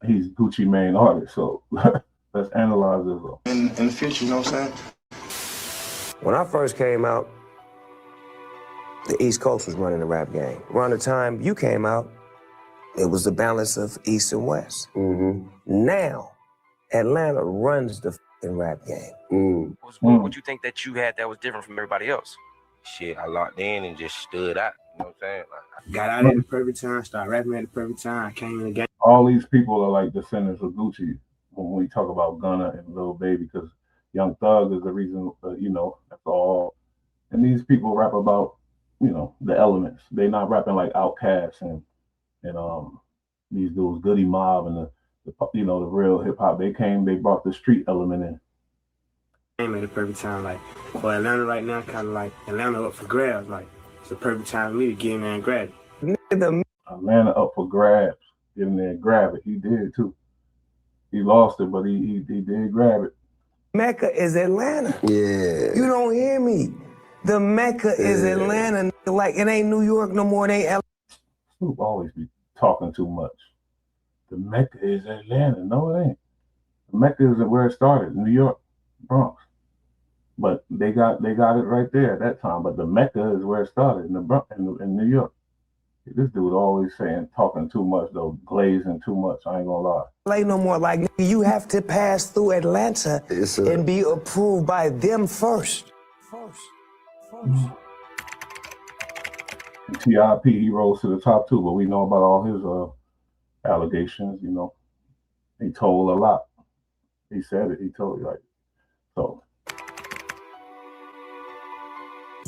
he's Gucci Mane artist. So let's analyze this. In the future, you know what I'm saying? When I first came out, the East Coast was running the rap game. Around the time you came out, it was the balance of East and West. Now, Atlanta runs the fucking rap game. What you think that you had that was different from everybody else? Shit, I locked in and just stood out. You know what I'm saying? Like, Got out at the perfect time, started rapping at the perfect time, came in the game. All these people are like descendants of Gucci when we talk about Gunna and Lil Baby, because Young Thug is the reason, you know, that's all. And these people rap about, you know, the elements. They not rapping like Outkast and these dudes, Goody Mob and the you know, the real hip hop. They brought the street element in. Came at the perfect time, like for Atlanta right now, kind of like Atlanta up for grabs. Like it's the perfect time for me to get in there and grab it. Atlanta up for grabs. Get in there and grab it. He did too. He lost it, but he did grab it. Mecca is Atlanta. Yeah. You don't hear me. The Mecca is Atlanta. Like, it ain't New York no more. It ain't LA. Snoop always be talking too much. The Mecca is Atlanta. No, it ain't. The Mecca is where it started, New York, Bronx. But they got it right there at that time. But the Mecca is where it started in the Bronx, in New York. This dude always talking too much though, glazing too much. I ain't gonna lie. LA no more. Like, you have to pass through Atlanta and be approved by them first. T.I.P. he rose to the top too, but we know about all his allegations. You know, he told a lot. He said it. He told you, like, so.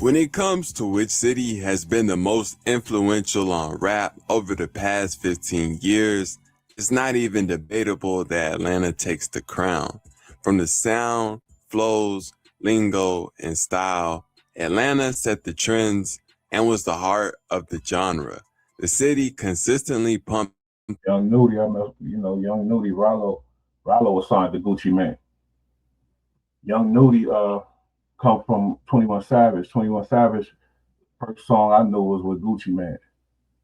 When it comes to which city has been the most influential on rap over the past 15 years, it's not even debatable that Atlanta takes the crown. From the sound, flows, lingo, and style, Atlanta set the trends and was the heart of the genre. The city consistently pumped. Young Nudie, Young Nudie, Rollo was signed to Gucci Mane. Young Nudie, come from 21 Savage. 21 Savage, first song I knew was with Gucci Mane.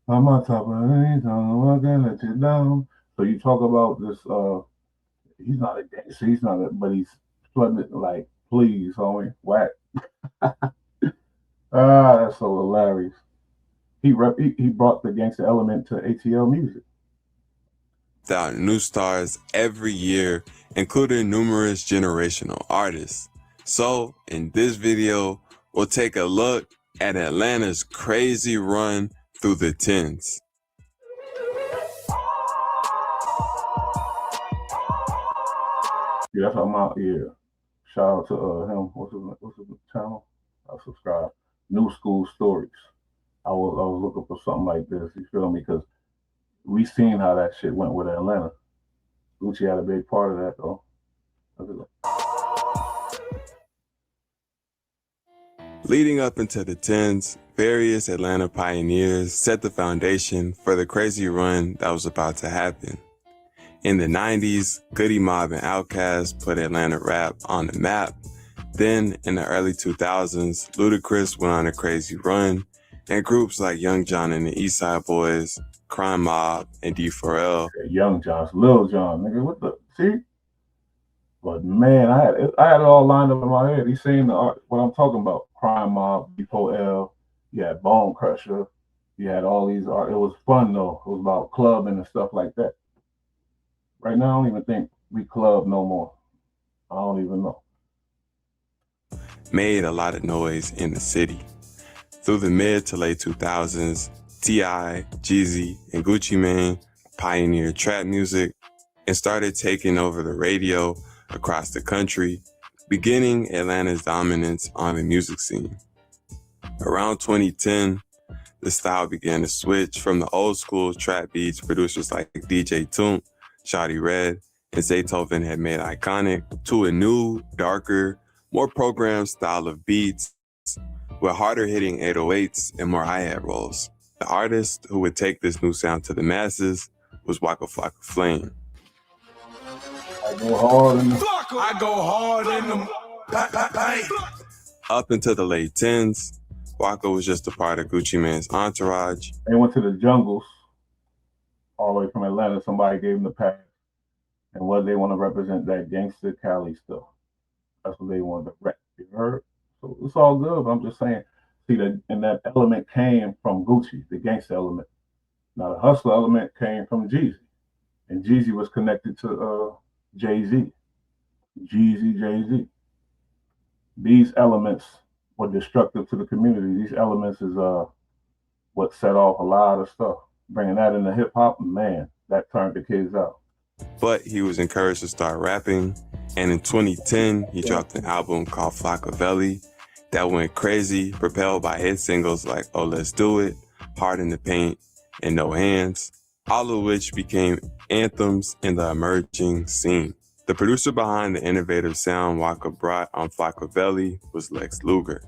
I'm on top of anything, I'm gonna let you down. So you talk about this, he's not a gangster, but he's flooding it like, please, homie, whack. That's so hilarious. He brought the gangster element to ATL music. Out new stars every year, including numerous generational artists. So, in this video, we'll take a look at Atlanta's crazy run through the tens. Yeah, that's how I'm out here. Shout out to him. What's his channel? I'll subscribe. New School Stories. I was looking for something like this. You feel me? Because we seen how that shit went with Atlanta. Gucci had a big part of that though. Leading up into the tens, various Atlanta pioneers set the foundation for the crazy run that was about to happen. In the 90s, Goody Mob and Outkast put Atlanta rap on the map. Then, in the early 2000s, Ludacris went on a crazy run, and groups like Young John and the East Side Boys, Crime Mob, and D4L. Young John's Lil John, nigga, what the, see? But man, I had it all lined up in my head. He's saying what I'm talking about. Crime Mob, D4L, you had Bone Crusher, you had all these art. It was fun though. It was about clubbing and stuff like that. Right now, I don't even think we club no more. I don't even know. Made a lot of noise in the city. Through the mid to late 2000s, T.I., Jeezy, and Gucci Mane pioneered trap music and started taking over the radio across the country, beginning Atlanta's dominance on the music scene. Around 2010, the style began to switch from the old school trap beats producers like DJ Toomp, Shawty Red, and Zaytoven had made iconic, to a new, darker, more programmed style of beats with harder hitting 808s and more hi-hat rolls. The artist who would take this new sound to the masses was Waka Flocka Flame. I go hard in the Up until the late 10s, Waka was just a part of Gucci Mane's entourage. They went to the jungles, all the way from Atlanta. Somebody gave them the pass. And what they want to represent, that gangster Cali stuff. That's what they wanted to rep. You heard? So it's all good, but I'm just saying, See that, and that element came from Gucci, the gangsta element. Now the hustler element came from Jeezy, and Jeezy was connected to Jay-Z. Jeezy, Jay-Z. These elements were destructive to the community. These elements is what set off a lot of stuff. Bringing that into hip hop, man, that turned the kids out. But he was encouraged to start rapping, and in 2010, he dropped an album called Flockavelli that went crazy, propelled by hit singles like Oh Let's Do It, Hard in the Paint, and No Hands, all of which became anthems in the emerging scene. The producer behind the innovative sound Waka brought on Flockavelli was Lex Luger.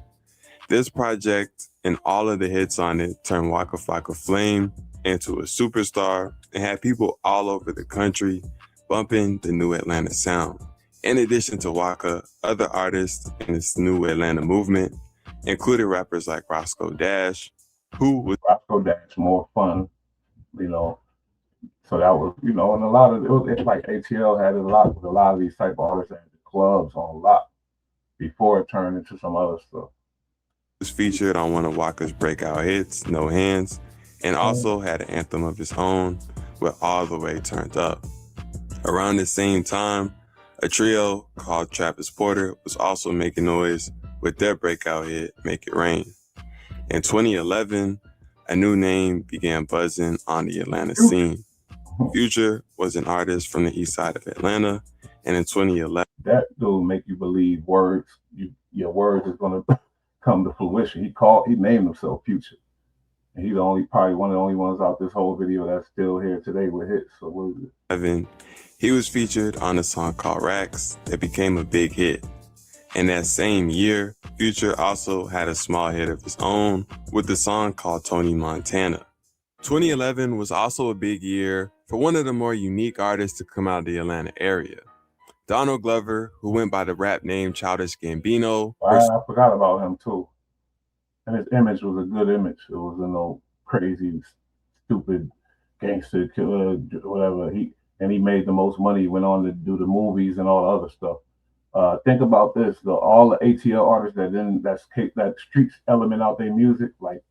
This project and all of the hits on it turned Waka Flocka Flame into a superstar and had people all over the country bumping the new Atlanta sound. In addition to Waka, other artists in this new Atlanta movement included rappers like Roscoe Dash, who was Roscoe Dash more fun, you know. So that was, you know, and a lot of it was like ATL had a lot of these type of artists that had the clubs on lock before it turned into some other stuff. Was featured on one of Waka's breakout hits, No Hands, and also had an anthem of his own with All the Way Turned Up. Around the same time, a trio called Travis Porter was also making noise with their breakout hit, Make It Rain. In 2011, a new name began buzzing on the Atlanta scene. Future was an artist from the east side of Atlanta, and in 2011, that dude make you believe words. Your words is gonna come to fruition. He named himself Future, and he's probably one of the only ones out this whole video that's still here today with hits. So what is it? He was featured on a song called Racks that became a big hit. And that same year, Future also had a small hit of his own with the song called Tony Montana. 2011 was also a big year for one of the more unique artists to come out of the Atlanta area. Donald Glover, who went by the rap name Childish Gambino. I forgot about him too. And his image was a good image. It was no crazy, stupid gangster killer, whatever. He made the most money. He went on to do the movies and all the other stuff. Think about this: all the ATL artists that streets element out their music, like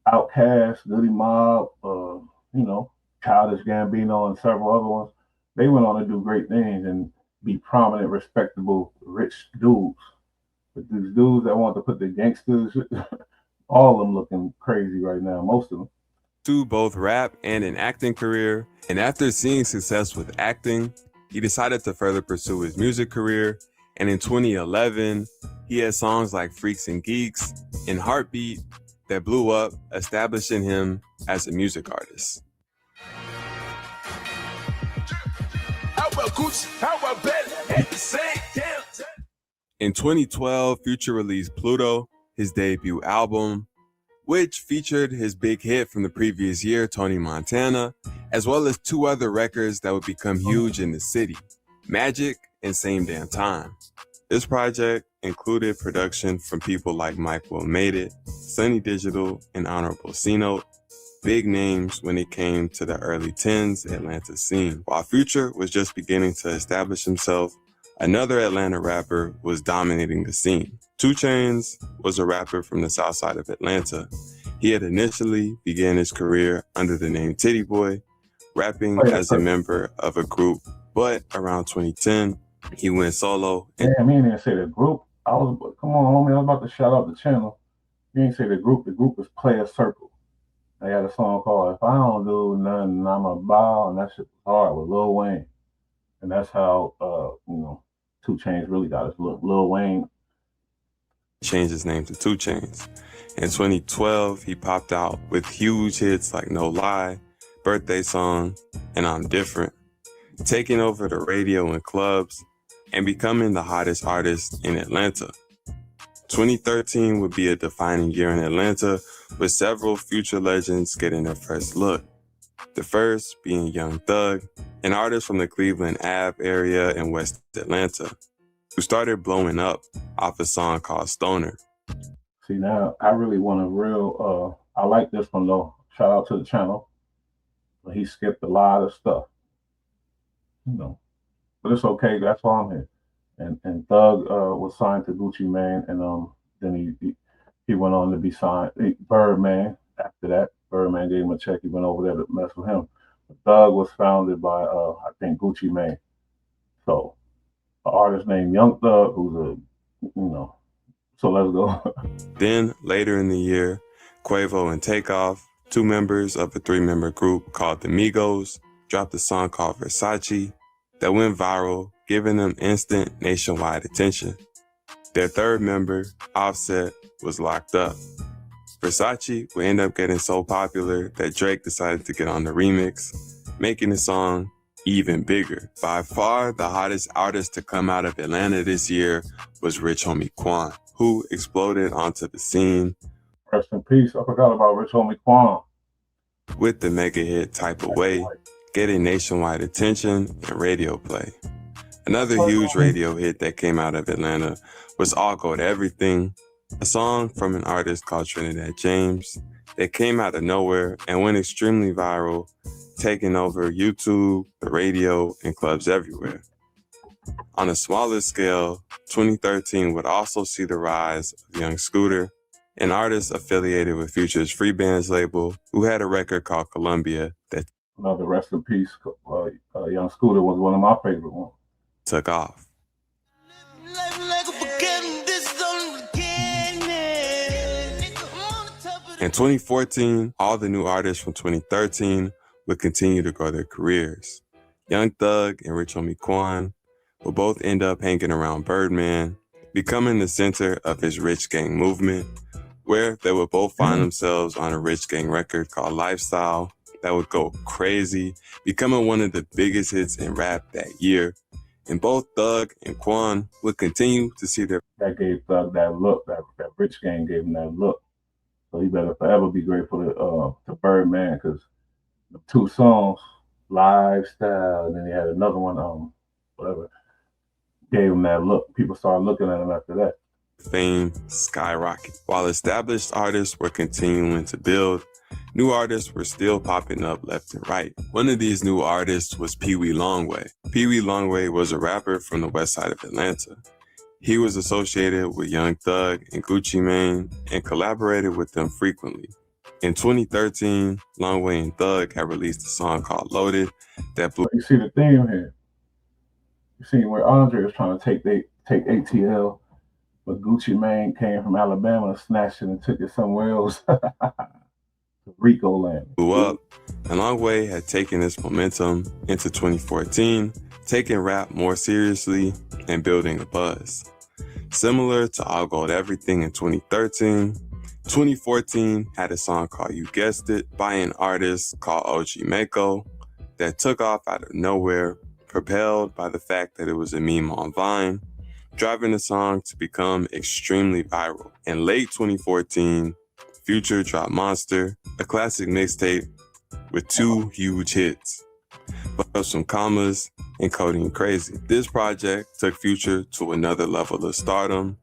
Outkast, Goody Mob, you know, Childish Gambino, and several other ones. They went on to do great things and be prominent, respectable, rich dudes. But these dudes that want to put the gangsters, all of them looking crazy right now, most of them. To both rap and an acting career, and after seeing success with acting, he decided to further pursue his music career, and in 2011, he had songs like Freaks and Geeks and Heartbeat that blew up, establishing him as a music artist. In 2012, Future released Pluto, his debut album, which featured his big hit from the previous year, Tony Montana, as well as two other records that would become huge in the city, Magic and Same Damn Time. This project included production from people like Mike Will Made It, Sunny Digital, and Honorable C-Note, big names when it came to the early 10s Atlanta scene. While Future was just beginning to establish himself, another Atlanta rapper was dominating the scene. 2 Chainz was a rapper from the south side of Atlanta. He had initially began his career under the name Titty Boy, rapping as a member of a group, but around 2010, he went solo. Damn, you didn't say the group. Come on, homie, I was about to shout out the channel. You didn't say the group. The group was Player Circle. They had a song called If I Don't Do Nothing, I'ma Bow, and that shit was hard with Lil Wayne. And that's how, 2 Chainz really got his look. Lil Wayne changed his name to 2 Chainz. In 2012, he popped out with huge hits like No Lie, Birthday Song, and I'm Different, taking over the radio and clubs and becoming the hottest artist in Atlanta. 2013 would be a defining year in Atlanta, with several Future legends getting their first look. The first being Young Thug, an artist from the Cleveland Ave area in West Atlanta, who started blowing up off a song called Stoner. See, now I really want a real, I like this one though. Shout out to the channel. But he skipped a lot of stuff. But it's okay. That's why I'm here. And Thug was signed to Gucci Mane, and then He went on to be signed. Birdman, after that, Birdman gave him a check. He went over there to mess with him. Thug was founded by, I think, Gucci Mane. So, an artist named Young Thug, who's so let's go. Then, later in the year, Quavo and Takeoff, two members of a three-member group called the Migos, dropped a song called Versace that went viral, giving them instant nationwide attention. Their third member, Offset, was locked up. Versace would end up getting so popular that Drake decided to get on the remix, making the song even bigger. By far, the hottest artist to come out of Atlanta this year was Rich Homie Quan, who exploded onto the scene. Rest in peace. I forgot about Rich Homie Quan. With the mega hit Type of Way, getting nationwide attention and radio play. Another huge radio hit that came out of Atlanta was All Go to Everything, a song from an artist called Trinidad James that came out of nowhere and went extremely viral, taking over YouTube, the radio, and clubs everywhere. On a smaller scale, 2013 would also see the rise of Young Scooter, an artist affiliated with Future's Free Bands label, who had a record called Columbia that Another rest in peace. Young Scooter was one of my favorite ones. Took off. In 2014, all the new artists from 2013 would continue to grow their careers. Young Thug and Rich Homie Quan will both end up hanging around Birdman, becoming the center of his Rich Gang movement, where they would both find themselves on a Rich Gang record called Lifestyle that would go crazy, becoming one of the biggest hits in rap that year. And both Thug and Quan would continue to see their... That gave Thug that look, that Rich Gang gave him that look. So he better forever be grateful to Birdman, because the two songs, Lifestyle, and then he had another one, whatever, gave him that look. People started looking at him after that. Fame skyrocketed. While established artists were continuing to build, new artists were still popping up left and right. One of these new artists was Pee Wee Longway. Pee Wee Longway was a rapper from the west side of Atlanta. He was associated with Young Thug and Gucci Mane and collaborated with them frequently. In 2013, Longway and Thug had released a song called Loaded that blew. You see the theme here. You see where Andre was trying to take ATL, but Gucci Mane came from Alabama and snatched it and took it somewhere else. Rico land. Blew up, and Longway had taken this momentum into 2014, taking rap more seriously and building a buzz. Similar to All Gold Everything in 2013, 2014 had a song called You Guessed It by an artist called OG Mako that took off out of nowhere, propelled by the fact that it was a meme on Vine, driving the song to become extremely viral. In late 2014, Future dropped Monster, a classic mixtape with two huge hits, but some commas and Codeine Crazy. This project took Future to another level of stardom,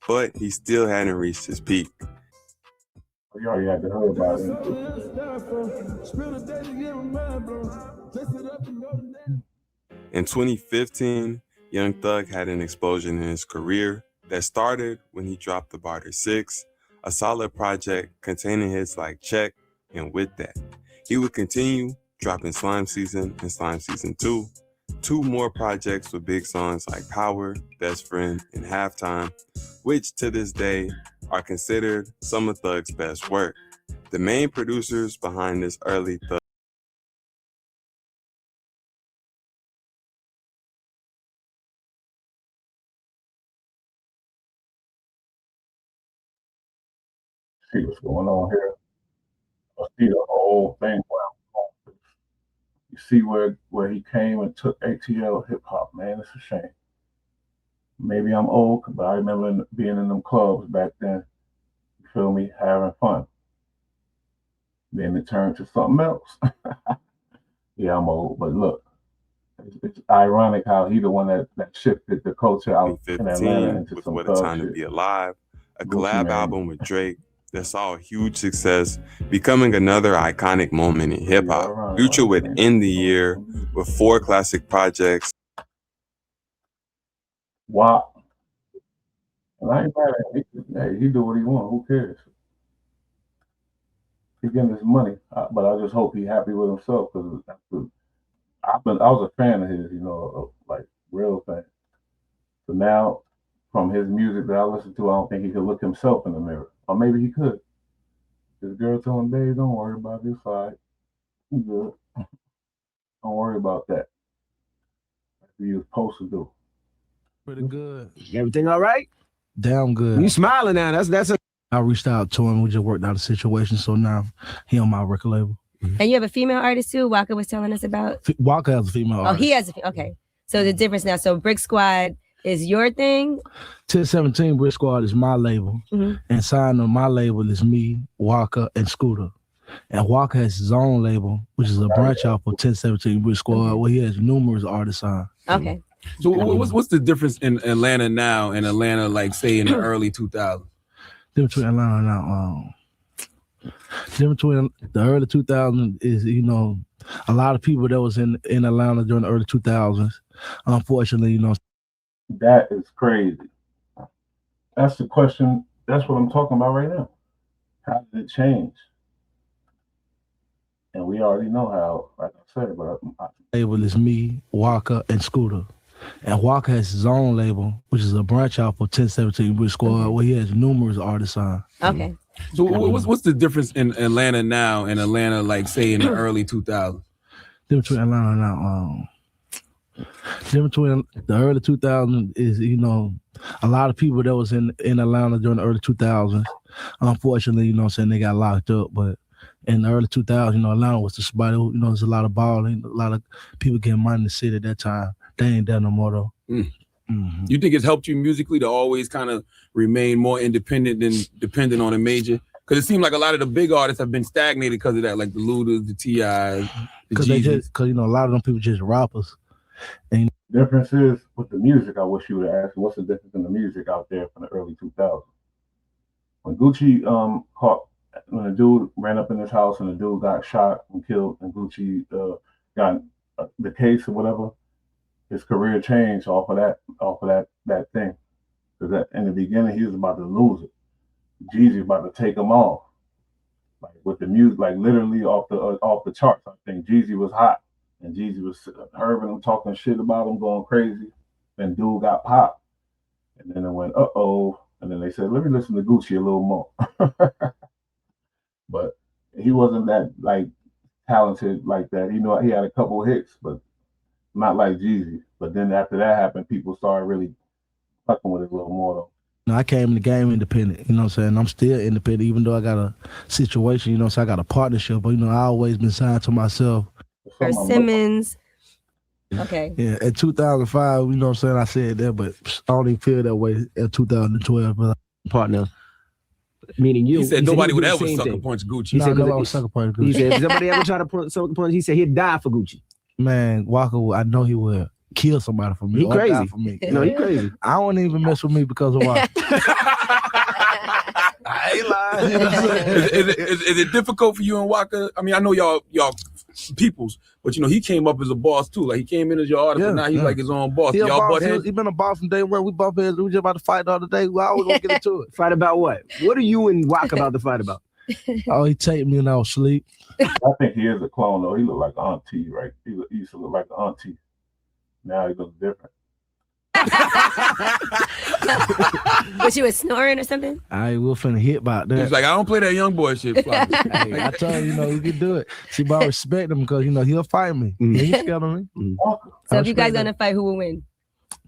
but he still hadn't reached his peak. You already had to hear about it. In 2015, Young Thug had an explosion in his career that started when he dropped The Barter 6, a solid project containing hits like Check and With That. He would continue dropping Slime Season and Slime Season 2, two more projects with big songs like Power, Best Friend, and Halftime, which to this day are considered some of Thug's best work. The main producers behind this early Thug see what's going on here. I see the whole thing. You see where he came and took ATL hip hop, man. It's a shame. Maybe I'm old, but I remember being in them clubs back then. You feel me? Having fun. Then it turned to something else. Yeah, I'm old, but look, it's ironic how he the one that shifted the culture out in Atlanta into with some What a Time to Be Alive, a collab album with Drake that saw a huge success, becoming another iconic moment in hip-hop. Future would end the year with 4 classic projects. WAP And I ain't mad at him. Hey, he do what he want. Who cares? He getting his money, but I just hope he happy with himself because I was a fan of his, you know, like real fan. So now, from his music that I listen to, I don't think he could look himself in the mirror, or maybe he could. His girl told him, "Babe, don't worry about this side. You good. Don't worry about that. That's what you're supposed to do." Pretty good. Everything all right? Damn good. You smiling now. That's a. I reached out to him. We just worked out a situation, so now he on my record label. And you have a female artist too. Walker was telling us about. Walker has a female artist. Oh, he has. Okay. So the difference now. So Brick Squad is your thing. 1017 Brick Squad is my label, and signed on my label is me, Walker, and Scooter. And Walker has his own label, which is a branch out for 1017 Brick Squad, where he has numerous artists on. Okay. So what's the difference in Atlanta now and Atlanta, like say in the early 2000s? Between Atlanta now, between the early 2000s is, you know, a lot of people that was in Atlanta during the early 2000s, unfortunately, you know. That is crazy. That's the question. That's what I'm talking about right now. How did it change? And we already know how, like I said, but label is me, Walker, and Scooter. And Walker has his own label, which is a branch out for 1017 Brick Squad, where he has numerous artists on. Okay. So what's the difference in Atlanta now and Atlanta, like say in the early 2000s? Between Atlanta now, between the early 2000s is, you know, a lot of people that was in Atlanta during the early 2000s, unfortunately, you know what I'm saying, they got locked up. But in the early 2000s, you know, Atlanta was the spot, you know, there's a lot of balling, a lot of people getting money in the city at that time. They ain't done no more though. You think it's helped you musically to always kind of remain more independent than dependent on a major? Because it seems like a lot of the big artists have been stagnated because of that, like the Ludas, the T.I.s, the Jeezys. Because you know, a lot of them people just rappers. And the difference is with the music. I wish you would have asked, what's the difference in the music out there from the early 2000s? When Gucci when a dude ran up in his house and the dude got shot and killed, and Gucci got the case or whatever, his career changed off of that thing. Because in the beginning he was about to lose it. Jeezy about to take him off, like with the music, like literally off the charts. I think Jeezy was hot, and Jeezy was herbing him, talking shit about him, going crazy. Then dude got popped, and then it went and then they said, let me listen to Gucci a little more. But he wasn't that like talented like that. He knew he had a couple of hits, but not like Jeezy. But then after that happened, people started really fucking with it a little more though. You know, I came in the game independent, you know what I'm saying? I'm still independent, even though I got a situation, you know, so I got a partnership, but you know, I always been signed to myself. Or Simmons. Okay. Yeah, in 2005, you know what I'm saying, I said that, but I don't even feel that way in 2012. But partner. Meaning you. He said nobody would ever sucker sucker punch Gucci. He said nobody would sucker punch Gucci. He said if somebody ever try to sucker punch, he said he'd die for Gucci. Man, Walker, I know he would kill somebody for me. He or crazy. die for me. No, he crazy. I don't even mess with me because of Walker. I ain't lying. Is it difficult for you and Walker? I mean, I know y'all peoples, but you know, he came up as a boss too. Like he came in as your artist, but now he's like his own boss. He Y'all butt heads? He been a boss from day one. We bump heads. We just about to fight the other day. We always gonna get into it. Fight about what? What are you and Walker about to fight about? Oh, he taped me when I was asleep. I think he is a clone though. He looked like auntie, right? He used to look like an auntie. Now he looks different. Was you snoring or something? I will finna hit about that. He's like, I don't play that young boy shit. Hey, I told you, you know, you can do it. See, but I respect him because, you know, he'll fight me. He ain't scared of me. So if you guys gonna fight, who will win?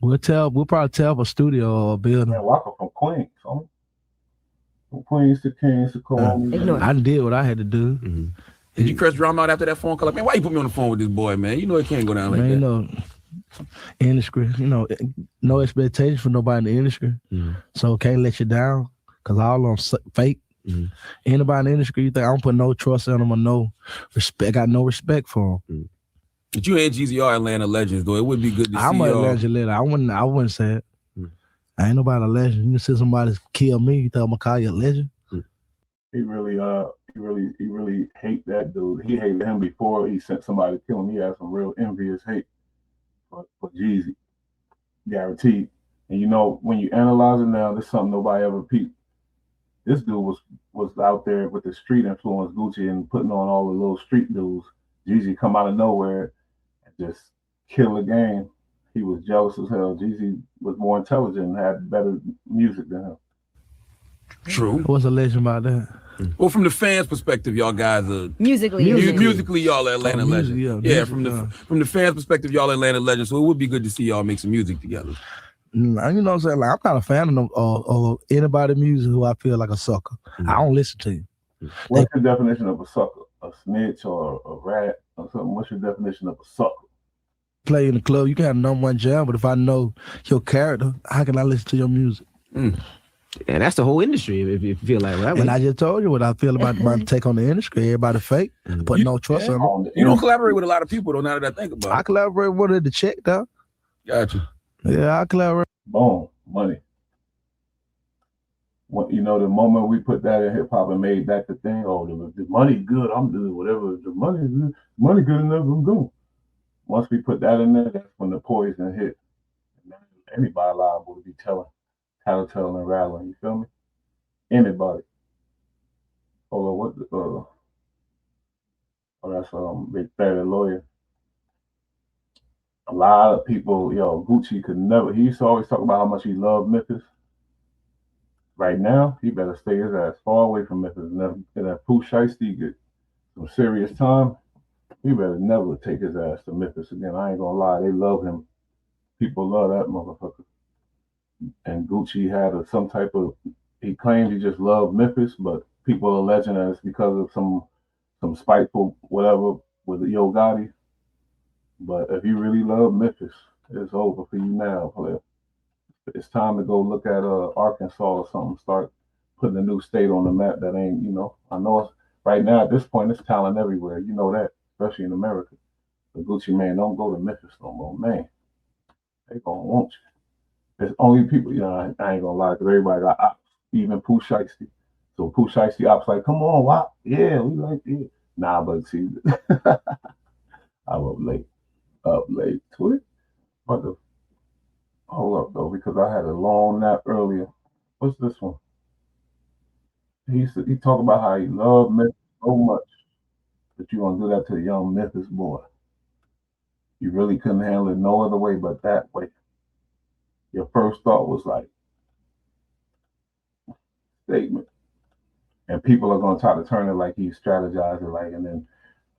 We'll probably tell up a studio or a building. Man, Walker from Queens, homie. From Queens to Kings to Columbia. I did what I had to do. Did you curse drama out after that phone call? Like, man, why you put me on the phone with this boy, man? You know it can't go down like that. You know, industry, you know, no expectations for nobody in the industry. So can't let you down because all of them fake. Anybody in the industry, you think I don't put no trust in them or no respect. I got no respect for them. But you and Jeezy are Atlanta legends, though. It would be good to see I'm a y'all. legend. I wouldn't say it. I ain't nobody a legend. You see somebody kill me, you think I'm gonna call you a legend? He really hate that dude. He hated him before he sent somebody to kill him. He had some real envious hate for Jeezy. Guaranteed. And you know, when you analyze it now, there's something nobody ever peeped. This dude was out there with the street influence Gucci and putting on all the little street dudes. Jeezy come out of nowhere and just kill the game. He was jealous as hell. Jeezy was more intelligent and had better music than him. True. What's a legend about that? Well, from the fans' perspective, y'all guys are Musically, musically y'all are Atlanta music, legends. yeah, From the fans' perspective, y'all are Atlanta legends. So it would be good to see y'all make some music together. You know what I'm saying? Like, I'm not a fan of anybody music who I feel like a sucker. I don't listen to you. What's your definition of a sucker? A snitch or a rat or something? What's your definition of a sucker? Play in the club, you can have number one jam, but if I know your character, how can I listen to your music? And that's the whole industry, if you feel like, right? And I just told you what I feel about my take on the industry. Everybody fake, but no trust in them. You don't collaborate with a lot of people, though, now that I think about it. I collaborate with it to check, though. Gotcha. Yeah, I collaborate. Boom, money. You know, the moment we put that in hip hop and made that the thing, oh, the money good, I'm doing whatever. The money good enough, I'm doing. Once we put that in there, that's when the poison hit. Anybody liable to be tattletale and rattling. You feel me? Anybody. Hold on, that's Big Fatty Lawyer. A lot of people, Gucci could never. He used to always talk about how much he loved Memphis. Right now, he better stay his ass far away from Memphis. And if Pooh Shiesty get some serious time, he better never take his ass to Memphis again. I ain't gonna lie, they love him. People love that motherfucker. And Gucci had some type of. He claimed he just loved Memphis, but people are alleging that it's because of some spiteful whatever with Yo Gotti. But if you really love Memphis, it's over for you now, player. It's time to go look at Arkansas or something. Start putting a new state on the map that ain't, I know it's, right now at this point it's talent everywhere. You know that, especially in America. The Gucci man don't go to Memphis no more, man. They gonna want you. There's only people, I ain't gonna lie, because everybody got ops, even Pooh Shiesty. So Pooh Shiesty ops like, come on, Wop. Yeah, we like it. Nah, but see, I was up late to it. Hold up though, because I had a long nap earlier. What's this one? He talked about how he loved Memphis so much that you gonna do that to a young Memphis boy. You really couldn't handle it no other way but that way. Your first thought was like statement, and people are gonna try to turn it like he's strategizing, like, and then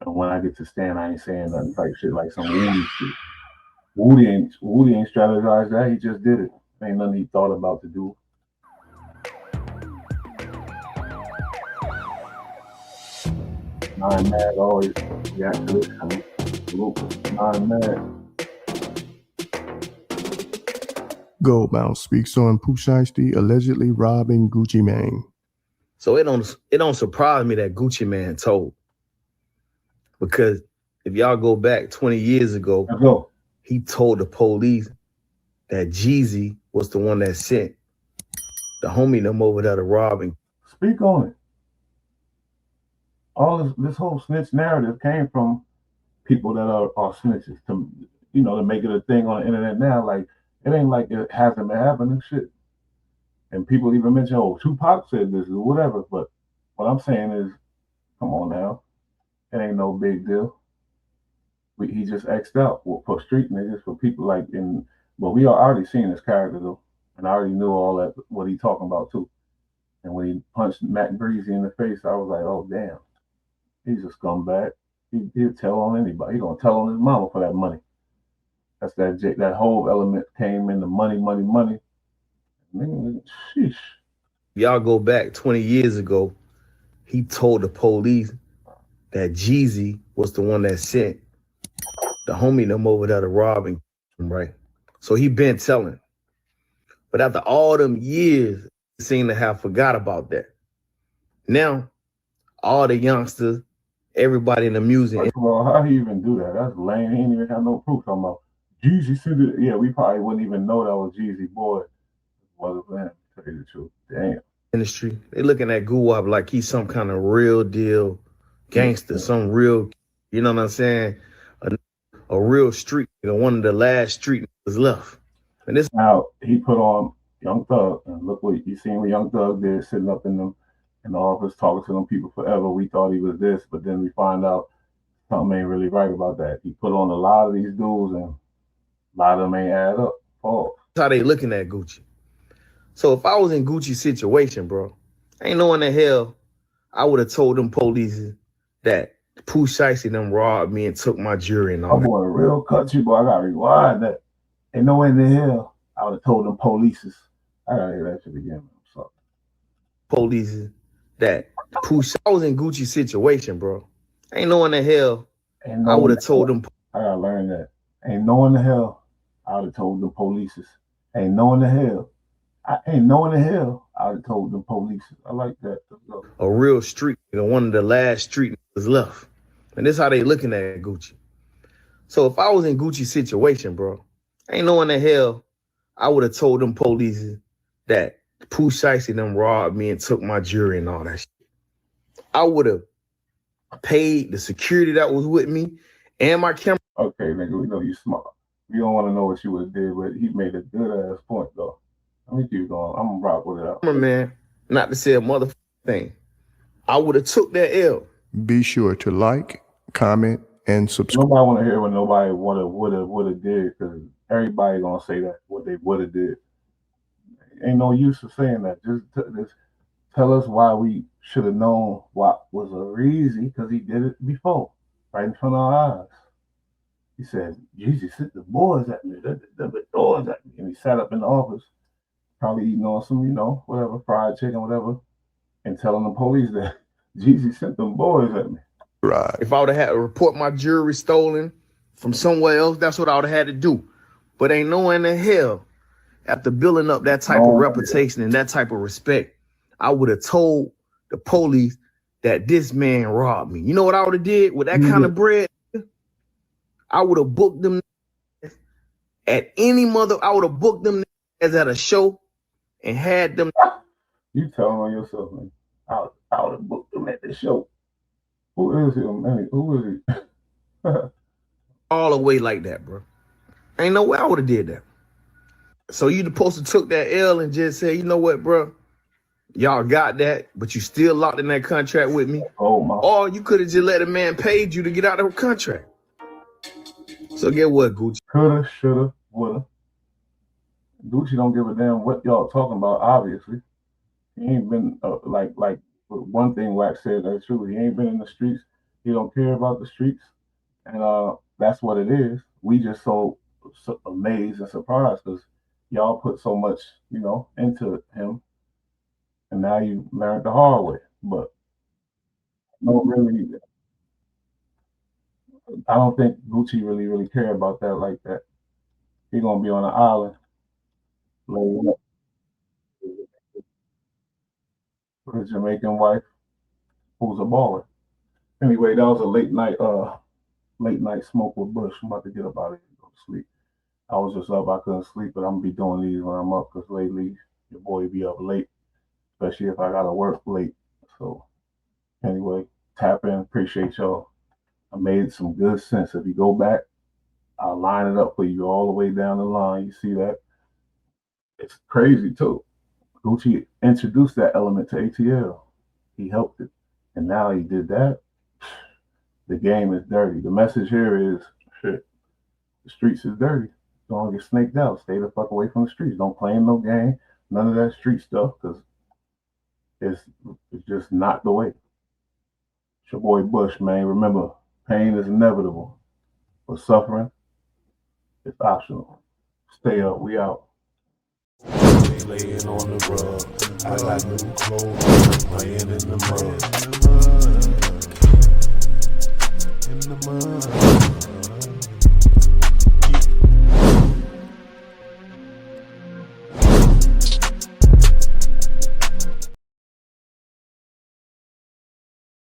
when I get to stand, I ain't saying nothing type shit like some Woody shit. Woody ain't strategized that. He just did it. Ain't nothing he thought about to do. Nine Mad always react to it. Nine Mad. Goldmouth speaks on Pooh Shiesty allegedly robbing Gucci Mane. So it don't surprise me that Gucci Mane told. Because if y'all go back 20 years ago, he told the police that Jeezy was the one that sent the homie them over there to rob him. Speak on it. All this whole snitch narrative came from people that are snitches to make it a thing on the internet now. Like, it ain't like it hasn't been happening shit. And people even mention, oh, Tupac said this or whatever. But what I'm saying is, come on now. It ain't no big deal. He just X'd out for street niggas, for people like but we are already seen his character though. And I already knew all that, what he talking about too. And when he punched Mac Breezy in the face, I was like, oh damn. He's a scumbag. He'll tell on anybody. He gonna tell on his mama for that money. That's that whole element came in the money. Man, sheesh. Y'all go back 20 years ago, he told the police that Jeezy was the one that sent the homie them over there to rob him, right? So he been telling. But after all them years, he seemed to have forgot about that. Now, all the youngsters, everybody in the music. First of all, how he even do that? That's lame. He ain't even have no proof. Talking about Jeezy said it. Yeah, we probably wouldn't even know that was Jeezy, boy. Wasn't for him, to tell you the truth. Damn. Industry, they looking at Guwap like he's some kind of real deal gangster, some real, you know what I'm saying? A real street, one of the last street niggas left. And this now he put on Young Thug, and look what you seen what Young Thug did, sitting up in the office talking to them people forever. We thought he was this, but then we find out something ain't really right about that. He put on a lot of these dudes, and a lot of them ain't add up. False. That's how they looking at Gucci. So if I was in Gucci's situation, bro, ain't no in the hell I would have told them police that Pooh Shiesty them robbed me and took my jewelry and all I'm that. boy, real country boy. I got to rewind that. Ain't no way in the hell I would have told them polices. I gotta hear that shit again. I'm sorry. Police that Pooh. I was in Gucci's situation, bro. Ain't no in the hell I would have told them. I gotta learn that. Ain't no in the hell I would have told them polices. Ain't no in the hell. Ain't no in the hell I would have told them polices. I like that. A real street, one of the last street niggas left. And this how they looking at Gucci. So if I was in Gucci's situation, bro, ain't no in the hell I would have told them police that Pooh Shiesty them robbed me and took my jewelry and all that shit. I would have paid the security that was with me and my camera. Okay, nigga, we know you smart. We don't want to know what you would have did, but he made a good ass point though. Let me keep going. I'm gonna rock with it out. Man, not to say a motherfucking thing. I would have took that L. Be sure to like, comment, and subscribe. Nobody want to hear what nobody would have did, because everybody gonna say that what they would have did. Ain't no use of saying that. Just tell us why we should have known what was a reason, because he did it before, right in front of our eyes. He said, "Jesus sent the boys at me, the doors at me," and he sat up in the office, probably eating on some, whatever, fried chicken, whatever, and telling the police that Jesus sent them boys at me. Right. If I would have had to report my jewelry stolen from somewhere else, that's what I would have had to do. But ain't no in the hell, after building up that type of reputation and that type of respect, I would have told the police that this man robbed me. You know what I would have did with that kind of bread? I would have booked them at any mother. I would have booked them as at a show and had them. You telling on yourself, man. I would have booked them at the show. Who is him, man? Who is he? All the way like that, bro. Ain't no way I would have did that. So you supposed to took that L and just say, you know what, bro? Y'all got that, but you still locked in that contract with me. Oh my. Or you could have just let a man paid you to get out of the contract. So get what, Gucci? Coulda, shoulda, woulda. Gucci don't give a damn what y'all talking about, obviously. He ain't been, like one thing Wax said, that's true. He ain't been in the streets. He don't care about the streets. And that's what it is. We just so amazed and surprised because y'all put so much, into him. And now you learned the hard way. But I don't think Gucci really care about that like that. He gonna be on an island, laying up with his Jamaican wife, who's a baller. Anyway, that was a late night smoke with Bush. I'm about to get up out of here and go to sleep. I was just up, I couldn't sleep, but I'm gonna be doing these when I'm up, because lately your boy be up late, especially if I gotta work late. So anyway, tap in, appreciate y'all. I made some good sense. If you go back, I'll line it up for you all the way down the line. You see that? It's crazy too. Gucci introduced that element to ATL. He helped it. And now he did that. The game is dirty. The message here is, shit, the streets is dirty. Don't get snaked out. Stay the fuck away from the streets. Don't play in no game. None of that street stuff, because it's just not the way. It's your boy Bush, man. Remember, pain is inevitable, but suffering is optional. Stay up. We out. Laying on the rug, I got new clothes, laying in the mud.